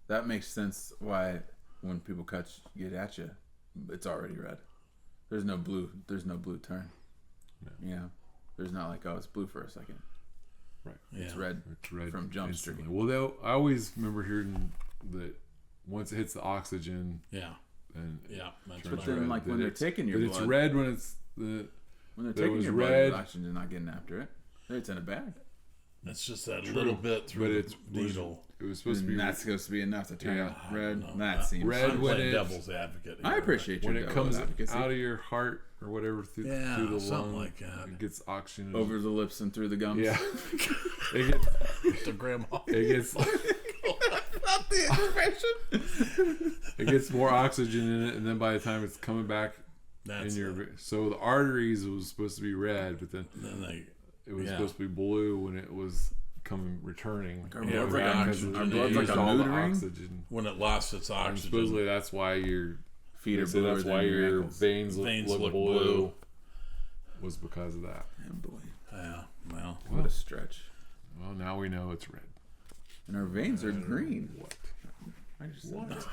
That makes sense. Why when people get at you, it's already red. There's no blue. There's no blue turn. No. You know, there's not like, oh, it's blue for a second. Right. Yeah. It's red. It's red From Jump instantly. Street. Well, I always remember hearing that once it hits the oxygen, Yeah. and Yeah. That's But right. then, red, like, that when they're it's- taking your that blood, it's red when it's when they're that it taking was your red. blood, oxygen's not getting after it. It's in a bag. It's just that little bit through but the it's needle. It was supposed to be And that's supposed to be enough to turn Yeah. red. No, That seems red I'm when playing it's- devil's advocate. I here. appreciate your when it devil's comes advocacy. out of your heart or whatever through Yeah, the something lung, like that. it gets oxygen over the lips and through the gums. Yeah, it gets to grandma. it gets Not the expression. it gets more oxygen in it, and then by the time it's coming back That's in your so the arteries was supposed to be red, but then then they it was Yeah. supposed to be blue when it was returning. Our Yeah, blood's right. like, Oxygen. our blood's like Used a all the mood ring. oxygen. when it lost its And oxygen. supposedly that's why your Feet are they say bluer that's than why your your ankles. veins Veins look look blue. blue. Was because of that. Oh boy, Yeah. Well. what a stretch. Well, now we know it's red. And our veins are green. What? I just said that.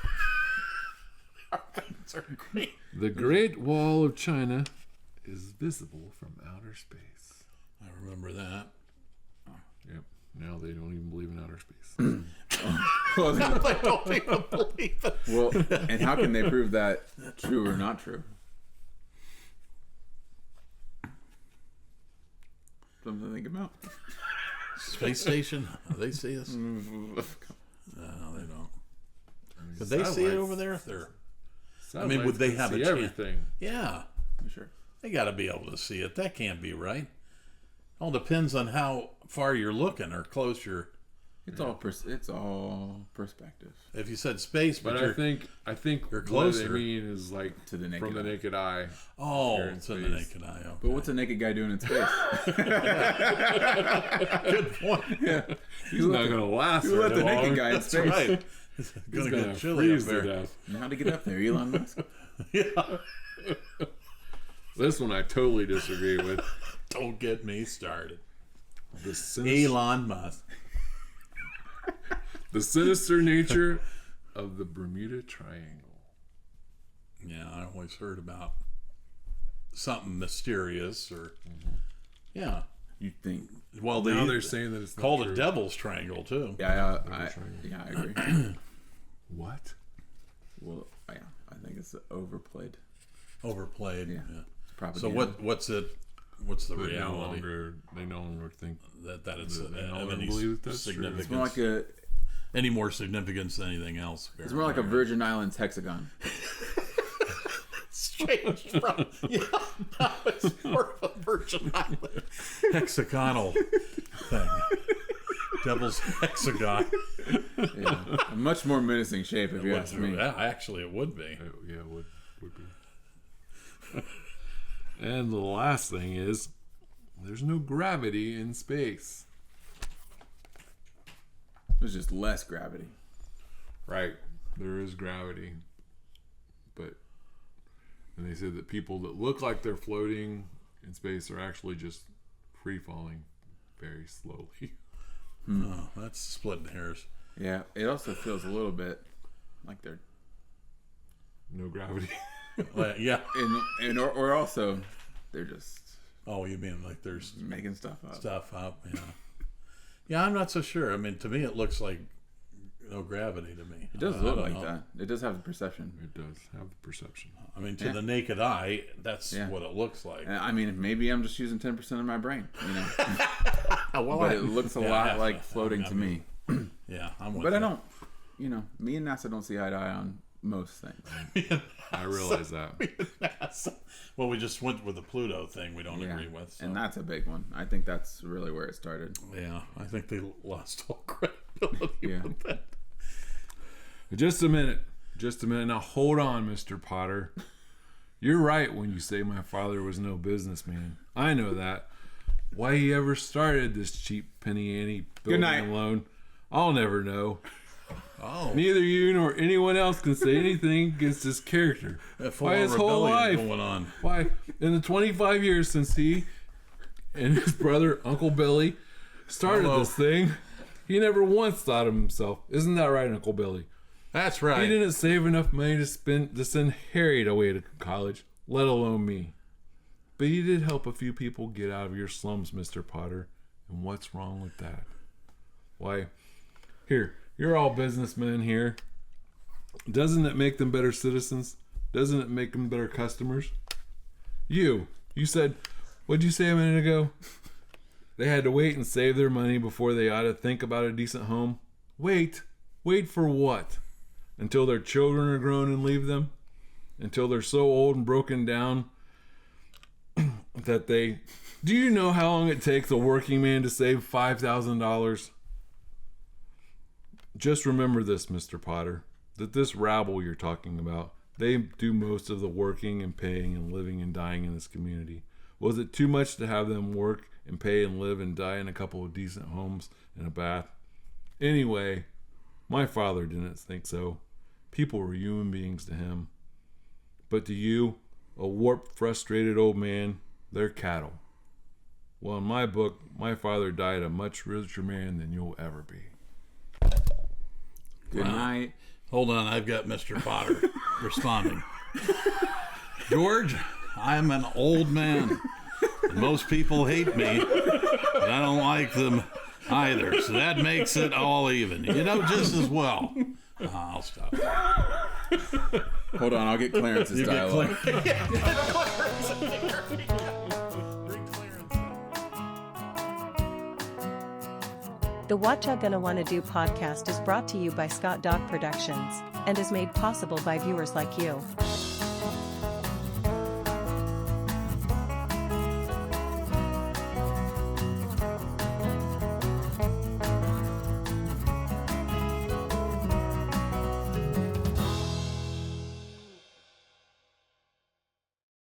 The Great Wall of China is visible from outer space. I remember that. Yep. Now they don't even believe in outer space. Well, I don't even believe it. well, and how can they prove that true or not true? Something to think about. Space station? They see us? No, they don't. Could they see it over there? If they're Satellites would they can have a see chance? everything? yeah, Sure. they got to be able to see it. That can't be right. All depends on how far you're looking or close you're. It's all perspective If you said space, But but I you're think you're what closer. they mean is like to the naked from the eye. naked eye. oh, you're in it's in the space. naked eye. Okay. But what's a naked guy doing in space? Good point. He's not going to last. Who let the very long. naked guy in space? Right. It's He's gonna going get to chilly up freeze to there. death. And how to get up there, Elon Musk? Yeah. This one I totally disagree with. Don't get me started. The sinister, Elon Musk. the sinister nature of the Bermuda Triangle. Yeah, I always heard about something mysterious or yeah. You think? Well, Now they they're saying that it's not called true. a devil's triangle too. Yeah, I agree. What? Well, yeah, I think it's overplayed. Overplayed. Yeah. Yeah. Propaganda. So what's the They no reality longer think that it's they no of longer any believe that that's true. significance? It's more like a. Any more significance than anything else? It's more like a Virgin Islands hexagon. Changed from now it's more of a Virgin Island hexagonal thing. Devil's hexagon. Yeah. A much more menacing shape, if you ask me. Yeah, actually, it would be. Yeah, it would be. And the last thing is, there's no gravity in space. There's just less gravity. Right. There is gravity. But, and they said that people that look like they're floating in space are actually just free falling very slowly. Oh, that's splitting hairs. Yeah, it also feels a little bit like they're, No gravity. Well, yeah. or also they're just Oh, you mean like there's making stuff up. stuff up? Yeah. Yeah, I'm not so sure. I mean, to me, it looks like no gravity to me. It does I look don't like know. that. It does have a perception. It does have the perception. I mean, to Yeah. the naked eye, that's Yeah. what it looks like. And I mean, maybe I'm just using 10% of my brain, you know. Well, But it looks a yeah, lot half like of- floating to me. Yeah, I'm with But I you. don't, you know, me and NASA don't see eye to eye on most things. I realize that. Well, we just went with the Pluto thing. We don't Yeah. agree with. So. And that's a big one. I think that's really where it started. Yeah, I think they lost all credibility. Yeah. with that. Just a minute. Just a minute. Now hold on, Mr. Potter. You're right when you say my father was no businessman. I know that. Why he ever started this cheap penny ante building night. loan, I'll never know. Oh, Neither you nor anyone else can say anything against his character. Why his whole life? Going on. Why, in the 25 years since he and his brother, Uncle Billy, started this thing, he never once thought of himself. Isn't that right, Uncle Billy? That's right. He didn't save enough money to send Harry away to college, let alone me. But you did help a few people get out of your slums, Mr. Potter. And what's wrong with that? Why, here, you're all businessmen here. Doesn't it make them better citizens? Doesn't it make them better customers? You said, what'd you say a minute ago? They had to wait and save their money before they ought to think about a decent home. Wait for what? Until their children are grown and leave them? Until they're so old and broken down that they... Do you know how long it takes a working man to save $5,000? Just remember this, Mr. Potter, that this rabble you're talking about, they do most of the working and paying and living and dying in this community. Was it too much to have them work and pay and live and die in a couple of decent homes and a bath? Anyway, my father didn't think so. People were human beings to him. But to you, a warped, frustrated old man, they're cattle. Well, in my book, my father died a much richer man than you'll ever be. Good night. Hold on, I've got Mr. Potter responding. George, I'm an old man. And most people hate me, but I don't like them either. So that makes it all even. Just as well. I'll stop. Hold on, I'll get Clarence's dialogue. The Whatchagonnawannado podcast is brought to you by Scott Dog Productions and is made possible by viewers like you.